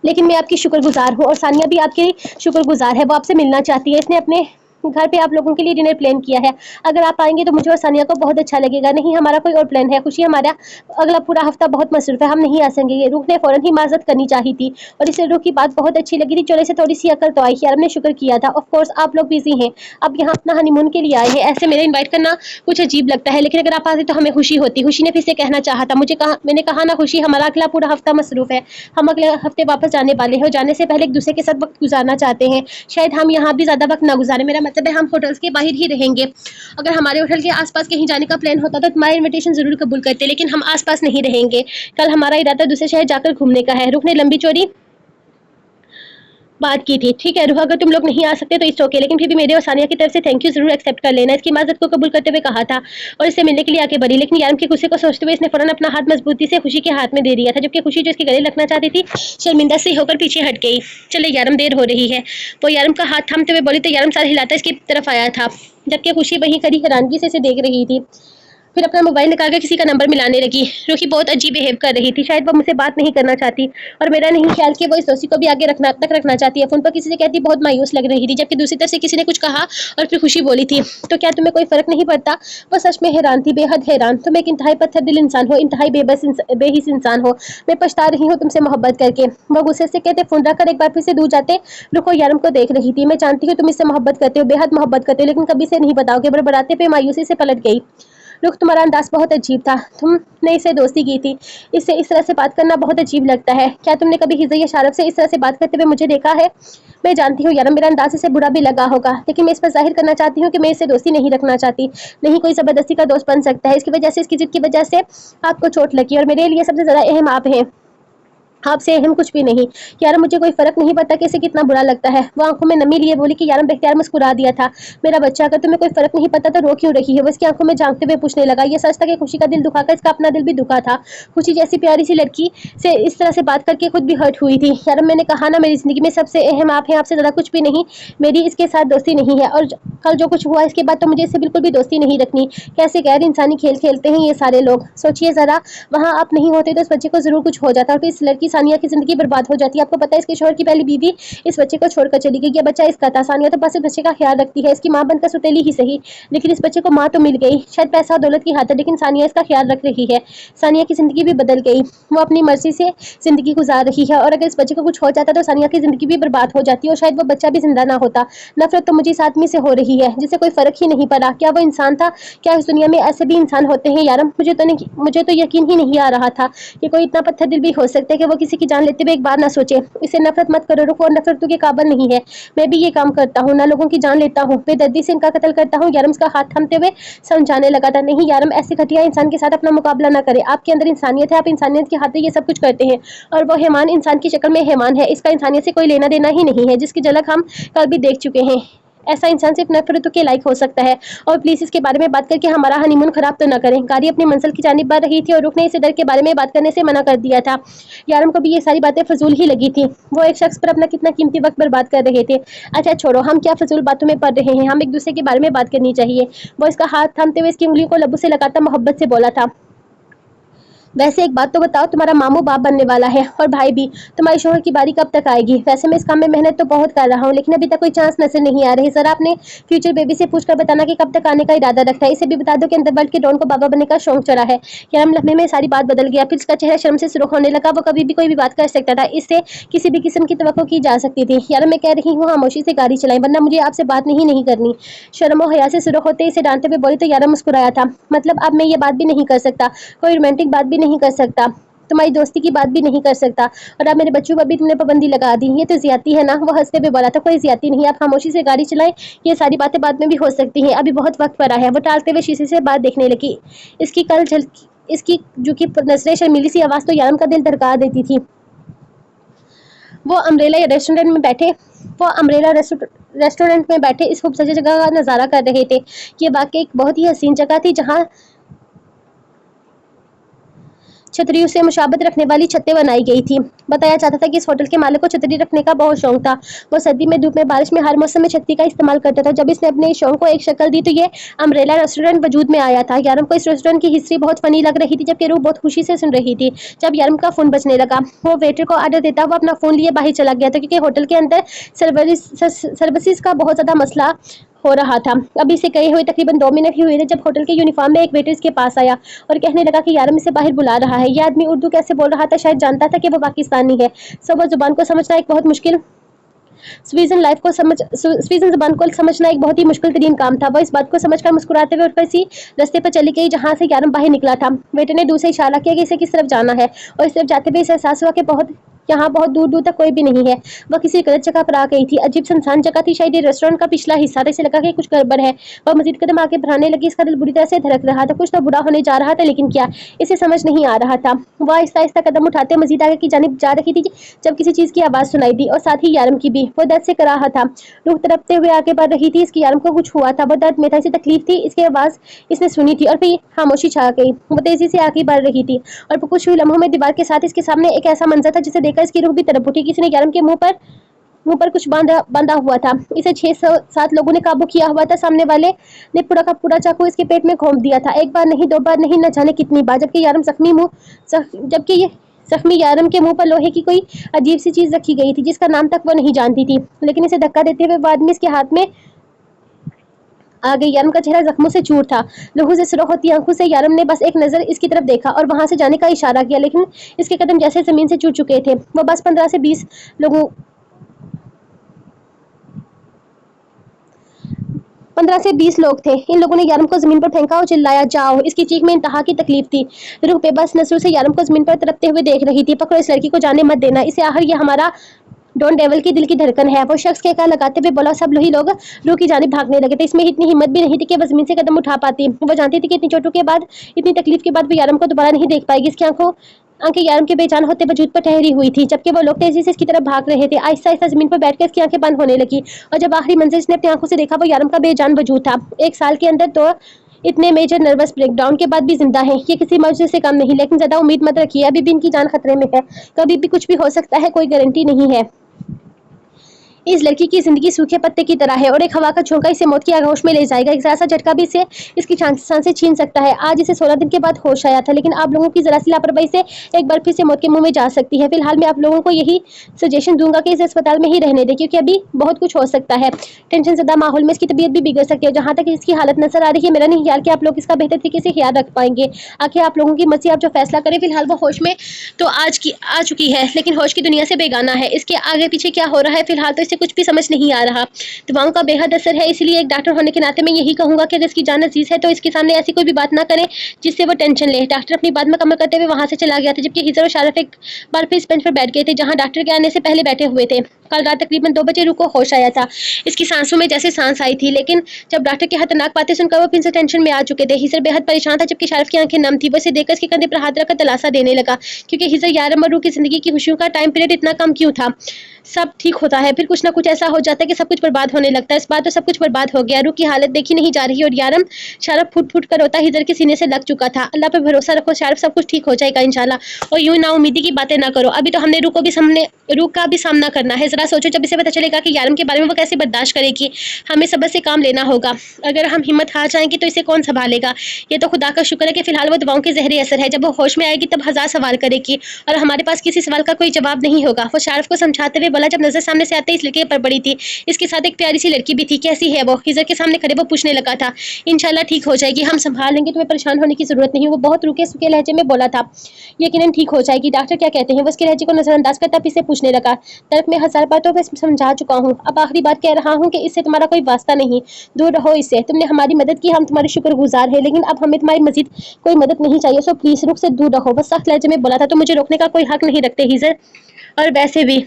लेकिन मैं आपकी शुक्रगुजार हूँ, और सानिया भी आपकी शुक्रगुजार है। वो आपसे मिलना चाहती है। इसने अपने घर पे आप लोगों के लिए डिनर प्लान किया है। अगर आप आएंगे तो मुझे और सानिया को बहुत अच्छा लगेगा। नहीं, हमारा कोई और प्लान है। खुशी, हमारा अगला पूरा हफ्ता बहुत मसरूफ है, हम नहीं आ सकेंगे। रूह ने फौरन ही माजरत करनी चाहिए थी, और इसे रूह की बात बहुत अच्छी लगी थी। चोले से थोड़ी सी अकल तो आई। यारम ने शुक्र किया था। ऑफ कोर्स आप लोग बिजी हैं, अब यहाँ अपना हनीमून के लिए आए हैं, ऐसे मेरे इन्वाइट करना कुछ अजीब लगता है, लेकिन अगर आप आते तो हमें खुशी होती। खुशी ने फिर से कहना चाहा था। मैंने कहा ना खुशी, हमारा अगला पूरा हफ्ता मसरूफ है, हम अगले हफ्ते वापस जाने वाले हैं, और जाने से पहले एक दूसरे के साथ वक्त गुजारना चाहते हैं। शायद हम यहाँ भी ज्यादा वक्त ना गुजारे, मेरा मतलब है हम होटल्स के बाहर ही रहेंगे। अगर हमारे होटल के आसपास कहीं जाने का प्लान होता तो तुम्हारा इनविटेशन जरूर कबूल करते, लेकिन हम आसपास नहीं रहेंगे। कल हमारा इरादा दूसरे शहर जाकर घूमने का है। रुख ने लंबी चौड़ी बात की थी। ठीक है रूह, अगर तुम लोग नहीं आ सकते तो इट्स ओके, लेकिन फिर भी मेरे और सानिया की तरफ से थैंक यू जरूर एक्सेप्ट कर लेना। इसकी माजरत को कबूल करते हुए कहा था, और इससे मिलने के लिए आगे बढ़ी, लेकिन यारम के गुस्से को सोचते हुए इसने फौरन अपना हाथ मजबूती से खुशी के हाथ में दे दिया था, जबकि खुशी जो इसके गले लगना चाहती थी शर्मिंदा से होकर पीछे हट गई। चले यारम, देर हो रही है। वो यारम का हाथ थामते हुए बोली तो यारम सर हिलाता इसकी तरफ आया था, जबकि खुशी वहीं खड़ी हैरानगी से इसे देख रही थी। फिर अपना मोबाइल निकाल कर किसी का नंबर मिलाने लगी। रूही बहुत अजीब बिहेव कर रही थी, शायद वो मुझसे बात नहीं करना चाहती, और मेरा नहीं ख्याल कि वो इस दोस्ती को भी आगे रखना चाहती है। फोन पर किसी से कहती बहुत मायूस लग रही थी, जबकि दूसरी तरफ से किसी ने कुछ कहा और फिर खुशी बोली थी तो क्या तुम्हें कोई फर्क नहीं पड़ता? वो सच में हैरान थी, बेहद हैरान। तुम एक इंतहाई पत्थर दिल इंसान हो, इंतहाई बेहिस इंसान हो। मैं पछता रही हूँ तुमसे मोहब्बत करके। वो गुस्से से कहते फोन रखकर एक बार फिर से दूर जाते रुको यारम को देख रही थी। मैं जानती हूँ तुम इससे मोहब्बत करते हो, बेहद मोहब्बत करते हो, लेकिन कभी से नहीं बताओगे। बड़बड़ाते पे मायूसी से पलट गई। रुख, तुम्हारा अंदाज बहुत अजीब था, तुमने इससे दोस्ती की थी, इससे इस तरह से बात करना बहुत अजीब लगता है। क्या तुमने कभी हिज़ा या शारफ से इस तरह से बात करते हुए मुझे देखा है? मैं जानती हूँ यार, मेरा अंदाज इसे बुरा भी लगा होगा, लेकिन मैं इस पर जाहिर करना चाहती हूँ कि मैं इससे दोस्ती नहीं रखना चाहती। नहीं, कोई ज़बरदस्ती का दोस्त बन सकता है, इसकी वजह से, इसकी जिद की वजह से आपको चोट लगी, और मेरे लिए सबसे ज़्यादा अहम आप हैं, आपसे अहम कुछ भी नहीं। यार मुझे कोई फर्क नहीं पड़ता कि इसे कितना बुरा लगता है। वो आंखों में नमी लिए बोली कि यार बेख्तियार मुस्कुरा दिया था। मेरा बच्चा, अगर तुम्हें कोई फर्क नहीं पड़ता तो रो क्यों रही है? वो इसकी आंखों में झांकते हुए पूछने लगा। ये सच था कि खुशी का दिल दुखा कर इसका अपना दिल भी दुखा था। खुशी जैसी प्यारी सी लड़की से इस तरह से बात करके खुद भी हर्ट हुई थी। यार मैंने कहा ना, मेरी जिंदगी में सबसे अहम आप हैं, आपसे ज़्यादा कुछ भी नहीं। मेरी इसके साथ दोस्ती नहीं है, और कल जो कुछ हुआ इसके बाद तो मुझे इससे बिल्कुल भी दोस्ती नहीं रखनी। कैसे गैर इंसानी खेल खेलते हैं ये सारे लोग। सोचिए ज़रा, वहाँ आप नहीं होते तो इस बच्चे को ज़रूर कुछ हो जाता, और इस लड़की कि सानिया की जिंदगी बर्बाद हो जाती है। आपको पता है इसके शौहर की पहली बीवी इस बच्चे को छोड़कर चली गई। ये बच्चा इसका था। सानिया तो बस इस बच्चे का ख्याल रखती है, इसकी माँ बनकर सुतेली ही सही, लेकिन इस बच्चे को माँ तो मिल गई, शायद पैसा और दौलत की खातिर, लेकिन सानिया इसका ख्याल रख रही है। सानिया की जिंदगी भी बदल गई, वो अपनी मर्जी से जिंदगी गुजार रही है, और अगर इस बच्चे को कुछ हो जाता तो सानिया की जिंदगी भी बर्बाद हो जाती और शायद वो बच्चा भी जिंदा ना होता। नफरत तो मुझे इस आदमी से हो रही है जिसे कोई फर्क ही नहीं पड़ा। क्या वो इंसान था? क्या इस दुनिया में ऐसे भी इंसान होते हैं यारम? मुझे तो यकीन ही नहीं आ रहा था कि कोई इतना पत्थर दिल भी हो सकता है कि वो किसी की जान लेते हुए एक बार ना सोचे। इसे नफरत मत करो, रुको, नफरत के काबिल नहीं है। मैं भी ये काम करता हूँ, ना लोगों की जान लेता हूँ, बेदर्दी से इनका कत्ल करता हूँ। यारम इसका हाथ थामते हुए समझाने लगा था, नहीं यारम, ऐसे घटिया इंसान के साथ अपना मुकाबला ना करे। आपके अंदर इंसानियत है, आप इंसानियत के हाथ ये सब कुछ करते हैं, और वो हैवान इंसान की शक्ल में हैवान है। इसका इंसानियत से कोई लेना देना ही नहीं है, जिसकी झलक हम कल भी देख चुके हैं। ऐसा इंसान सिर्फ नफरतों के लायक हो सकता है। और प्लीज इसके बारे में बात करके हमारा हनीमून खराब तो ना करें। गाड़ी अपनी मंजिल की जानिब बढ़ रही थी और रुख ने इसे डर के बारे में बात करने से मना कर दिया था। यारम को भी ये सारी बातें फजूल ही लगी थी। वो एक शख्स पर अपना कितना कीमती वक्त बर्बाद कर रहे थे। अच्छा छोड़ो, हम क्या फजूल बातों में पड़ रहे हैं, हम एक दूसरे के बारे में बात करनी चाहिए। वो इसका हाथ थामते हुए इसकी उंगलियों को लबों से लगाता मोहब्बत से बोला था, वैसे एक बात तो बताओ, तुम्हारा मामू बाप बनने वाला है और भाई भी, तुम्हारे शोहर की बारी कब तक आएगी? वैसे मैं इस काम में मेहनत तो बहुत कर रहा हूँ, लेकिन अभी तक कोई चांस नजर नहीं आ रही। सर आपने फ्यूचर बेबी से पूछकर बताना कि कब तक आने का इरादा रखता है। इसे भी बता दो कि अंडरवर्ल्ड के डॉन को बाबा बनने का शौक चढ़ा है। यार लम्हे में सारी बात बदल गया, फिर इसका चेहरा शर्म से सुर्ख होने लगा। वो कभी भी कोई भी बात कर सकता था, इससे किसी भी किस्म की तवक्को की जा सकती थी। यार मैं कह रही हूँ खामोशी से गाड़ी चलाएं, वरना मुझे आपसे बात नहीं करनी। शर्म और हया से सुर्ख होते इसे डांटते हुए बोली तो यार मुस्कुराया था, मतलब अब मैं ये बात भी नहीं कर सकता, कोई रोमांटिक बात भी नहीं कर सकता, तुम्हारी दोस्ती की बात भी नहीं कर सकता, और अब मेरे बच्चों पर भी तुमने पाबंदी लगा दी, ये तो ज्यादती है ना? वो हंसते हुए बोला था, कोई ज्यादती नहीं, आप खामोशी से गाड़ी चलाएं, ये सारी बातें बाद में भी हो सकती हैं, अभी बहुत वक्त पड़ा है। वो टालते हुए शीशे से बाहर देखने लगी। इसकी जो कि नजरें शर्मीली सी आवाज तो यारम का दिल धड़का देती थी। वो अम्ब्रेला रेस्टोरेंट में बैठे वो अम्ब्रेला रेस्टोरेंट में बैठे इस खूबसूरत जगह का नजारा कर रहे थे। ये वाकई एक बहुत ही हसीन जगह थी, जहाँ छतरियों से मुशाबत रखने वाली छतें बनाई गई थी। बताया जाता था कि इस होटल के मालिक को छतरी रखने का बहुत शौक था। वो सर्दी में, धूप में, बारिश में, हर मौसम में छतरी का इस्तेमाल करता था। जब इसने अपने शौक को एक शक्ल दी तो ये अम्ब्रेला रेस्टोरेंट वजूद में आया था। यारम को इस रेस्टोरेंट की हिस्ट्री बहुत फनी लग रही थी, जबकि रूह बहुत खुशी से सुन रही थी। जब यारम का फोन बजने लगा, वो वेटर को ऑर्डर देता वो अपना फोन लिए बाहर चला गया था, क्योंकि होटल के अंदर सर्विसेज का बहुत ज्यादा मसला हो रहा था। अभी से गए हुए तकरीबन 2 मिनट ही हुए थे जब होटल के यूनिफॉर्म में एक वेटर इसके पास आया और कहने लगा कि यारम इसे बाहर बुला रहा है। यह आदमी उर्दू कैसे बोल रहा था, शायद जानता था कि वो पाकिस्तानी है। सो वो जुबान को समझना एक बहुत मुश्किल स्वीजन जुबान को समझना एक बहुत ही मुश्किल तरीन काम था। वो इस बात को समझकर मुस्कुराते हुए उठकर इसी रास्ते पर चली गई जहाँ से यारम बाहर निकला था। वेटर ने दूर से इशारा किया कि इसे किस तरफ जाना है, और इस तरफ जाते हुए इसे एहसास हुआ कि यहाँ बहुत दूर दूर तक कोई भी नहीं है। वह किसी गलत जगह पर आ गई थी। अजीब सुनसान जगह थी, शायद ये रेस्टोरेंट का पिछला हिस्सा था। इसे लगा कि कुछ गड़बड़ है। वह मजीद कदम आगे बढ़ाने लगी। इसका दिल बुरी तरह से धड़क रहा था, कुछ तो बुरा होने जा रहा था, लेकिन क्या, इसे समझ नहीं आ रहा था। वह आहिस्ता आहिस्ता कदम उठाते मजीद आगे की जानिब जा रही थी जब किसी चीज की आवाज सुनाई दी, और साथ ही यारम की भी। वो दर्द से कराहा था, रुख तड़पते हुए आगे बढ़ रही थी। इसकी यारम को कुछ हुआ था, वो दर्द में था, इसे तकलीफ थी। इसकी आवाज इसने सुनी थी और फिर खामोशी छा गई। वो तेजी से आगे बढ़ रही थी और कुछ ही लम्हों में दीवार के साथ इसके सामने एक ऐसा मंजर था जिसे देखकर इसकी रूह भी तड़प उठी। किसी ने यारम के मुंह पर कुछ बांधा हुआ था। इसे 6-7 लोगों ने काबू किया हुआ था। सामने वाले ने पूरा का पूरा चाकू इसके पेट में घोंप दिया था, एक बार नहीं, 2 बार नहीं, न जाने कितनी बार। जबकि ये जख्मी यारम के मुंह पर लोहे की कोई अजीब सी चीज रखी गई थी, जिसका नाम तक वो नहीं जानती थी। लेकिन इसे धक्का देते हुए वो आदमी इसके हाथ में आ गई। यारम का चेहरा जख्मों से चूर था। लहू से सुरख होती आंखों से यारम ने बस एक नजर इसकी तरफ देखा और वहां से जाने का इशारा किया, लेकिन इसके कदम जैसे जमीन से चूर चुके थे। वो बस 15 से 20 लोगों 15 से 20 लोग थे। इन लोगों ने यारम को जमीन पर फेंका और चिल्लाया, जाओ। इसकी चीख में इंतहा की तकलीफ थी। रूह बेबस नजरों से यारम को जमीन पर तड़पते हुए देख रही थी। पकड़ो इस लड़की को, जाने मत देना इसे, आहर ये हमारा डॉन डेवल की दिल की धड़कन है। वो शख्स के कहा लगाते हुए बोला। सब लोही लोग रूह की जानिब भागने लगे थे। इसमें इतनी हिम्मत भी नहीं थी कि वो जमीन से कदम उठा पाती। वो जानती थी कि इतनी चोटों के बाद, इतनी तकलीफ के बाद वो यारम को दोबारा नहीं देख पाएगी। इसकी आंखें यारम के बेजान होते वजूद पर ठहरी हुई थी, जबकि वो लोग तेजी से इसकी तरफ भाग रहे थे। आहिस्ता आहिस्ता जमीन पर बैठकर इसकी आंखें बंद होने लगी, और जब आखिरी मंजिल इसने अपनी आंखों से देखा, वो यारम का बेजान वजूद था। 1 साल के अंदर तो इतने मेजर नर्वस ब्रेकडाउन के बाद भी जिंदा है। ये किसी मर्ज से कम नहीं, लेकिन ज्यादा उम्मीद मत रखिए, अभी भी इनकी जान खतरे में है। कभी भी कुछ भी हो सकता है, कोई गारंटी नहीं है। इस लड़की की जिंदगी सूखे पत्ते की तरह है और एक हवा का झोंका इसे मौत की आगोश में ले जाएगा। एक जरा सा झटका भी इसे इसकी सांसें छीन सकता है। आज इसे 16 दिन के बाद होश आया था, लेकिन आप लोगों की जरा सी लापरवाही से एक बार फिर से मौत के मुंह में जा सकती है। फिलहाल मैं आप लोगों को यही सजेशन दूंगा कि इसे अस्पताल में ही रहने दें, क्योंकि अभी बहुत कुछ हो सकता है। टेंशन ज़्यादा माहौल में इसकी तबीयत भी बिगड़ सकती है। जहाँ तक इसकी हालत नजर आ रही है, मेरा नहीं ख्याल कि आप लोग इसका बेहतर तरीके से ख्याल रख पाएंगे। आखिर आप लोगों की मर्जी, आप जो फैसला करें। फिलहाल वो होश में तो आ चुकी है, लेकिन होश की दुनिया से बेगाना है। इसके आगे पीछे क्या हो रहा है फिलहाल तो इसे कुछ भी समझ नहीं आ रहा। दवाओं का बेहद असर है, इसलिए एक डॉक्टर होने के नाते मैं यही कहूंगा कि अगर इसकी जान अजीज है तो इसके सामने ऐसी कोई भी बात ना करें जिससे वो टेंशन ले। डॉक्टर अपनी बात में कमर करते हुए वहां से चला गया था, जबकि हिजर और शारफ एक बार फिर इस बेंच पर बैठ गए थे जहां डॉक्टर के आने से पहले बैठे हुए थे। कल रात तकरीबन 2 बजे रूह को होश आया था। इसकी सांसों में जैसे सांस आई थी, लेकिन जब डॉक्टर की खतरनाक बातें सुनकर वो फिर से टेंशन में आ चुके थे। हिजर बेहद परेशान था, जबकि शारफ की आंखें नम थी। वो इसे देखकर इसके कंधे पर हाथ रखकर दिलासा देने लगा, क्योंकि हिजर यारम और रूह की जिंदगी की खुशियों का टाइम पीरियड इतना कम क्यों था। सब ठीक होता है, फिर कुछ ना कुछ ऐसा हो जाता है कि सब कुछ बर्बाद होने लगता है। इस बार तो सब कुछ बर्बाद हो गया। रूह की हालत देखी नहीं जा रही और यारम शारफ फुट फुट कर रोता हिजर के सीने से लग चुका था। अल्लाह पर भरोसा रखो शारफ, सब कुछ ठीक हो जाएगा इंशाल्लाह। और यूं ना उम्मीदी की बातें ना करो। अभी तो हमने रूह का भी सामना करना है। जरा सोचो, जब इसे पता चलेगा कि यारम के बारे में वो कैसे बर्दाश्त करेगी। हमें सब्र से काम लेना होगा। अगर हम हिम्मत हार जाएंगे तो इसे कौन संभालेगा। ये तो खुदा का शुक्र है कि फिलहाल वो दवाओं के जहरी असर है। जब वो होश में आएगी तब 1000 सवाल करेगी और हमारे पास किसी सवाल का कोई जवाब नहीं होगा। वो शारफ को समझाते हुए बोला, जब नजर सामने से आते इस लड़के पर पड़ी थी। इसके साथ एक प्यारी सी लड़की भी थी, कैसी है वो। हिजर के सामने खड़े वो पूछने लगा था। इंशाल्लाह ठीक हो जाएगी, हम संभाल लेंगे, तुम्हें परेशान होने की जरूरत नहीं। वो बहुत रुके सूखे लहजे में बोला था। यकीनन ठीक हो जाएगी। डॉक्टर क्या कहते हैं। वो उसके लहजे को नजरअंदाज करता फिर से पूछने लगा। तर्क में 1000 बार तो मैं समझा चुका हूँ, अब आखिरी बात कह रहा हूँ कि इससे तुम्हारा कोई वास्ता नहीं। दूर रहो इससे। तुमने हमारी मदद की, हम तुम्हारे शुक्रगुजार हैं, लेकिन अब हमें तुम्हारी मजीद कोई मदद नहीं चाहिए। सो प्लीज रुख से दूर रहो। बस सख्त लहजे में बोला था। तो मुझे रोकने का कोई हक नहीं रखते हिजर, और वैसे भी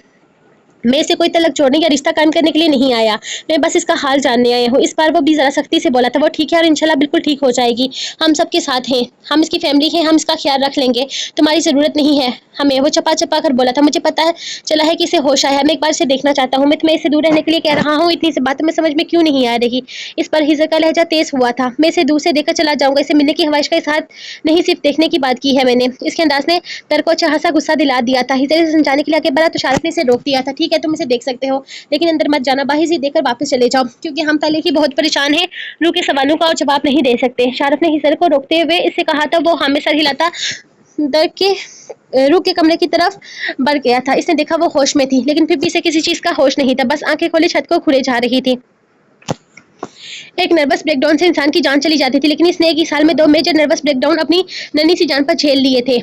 मैं इसे कोई तलक जोड़ने या रिश्ता कायम करने के लिए नहीं आया। मैं बस इसका हाल जानने आया हूँ। इस बार वो भी जरा सख्ती से बोला था। वो ठीक है और इंशाल्लाह बिल्कुल ठीक हो जाएगी। हम सबके साथ हैं, हम इसकी फैमिली हैं, हम इसका ख्याल रख लेंगे। तुम्हारी ज़रूरत नहीं है हमें। वो चपा चपा कर बोला था। मुझे पता है चला है कि इसे होश आया है। मैं एक बार इसे देखना चाहता हूँ। मैं तुम्हें इससे दूर रहने के लिए कह रहा हूँ। इतनी सी बातें में समझ में क्यों नहीं आ रही। इस पर हिजर का लहजा तेज हुआ था। मैं इसे दूर से देखकर चला जाऊंगा। इसे मिलने की ख्वाहिश का इजहार नहीं, सिर्फ देखने की बात की है मैंने। इसके अंदाज ने तर को अच्छा खासा गुस्सा दिला दिया था। हिजर इसे समझाने के लिए आगे बढ़ा तो शारफ ने इसे रोक दिया था। ठीक है, तुम इसे देख सकते हो, लेकिन अंदर मत जाना। बाहर से देखकर वापस चले जाओ, क्योंकि हम पहले ही बहुत परेशान हैं। रूह के सवालों का और जवाब नहीं दे सकते। शारफ ने हिजर को रोकते हुए इससे कहा था। वो हमें सर हिलाता डर के रूह के कमरे की तरफ बढ़ गया था। इसने देखा वो होश में थी, लेकिन फिर भी इसे किसी चीज का होश नहीं था। बस आंखें खोले छत को घूरे जा रही थी। एक नर्वस ब्रेकडाउन से इंसान की जान चली जाती थी, लेकिन इसने एक ही साल में 2 मेजर नर्वस ब्रेकडाउन अपनी नन्ही सी जान पर झेल लिए थे।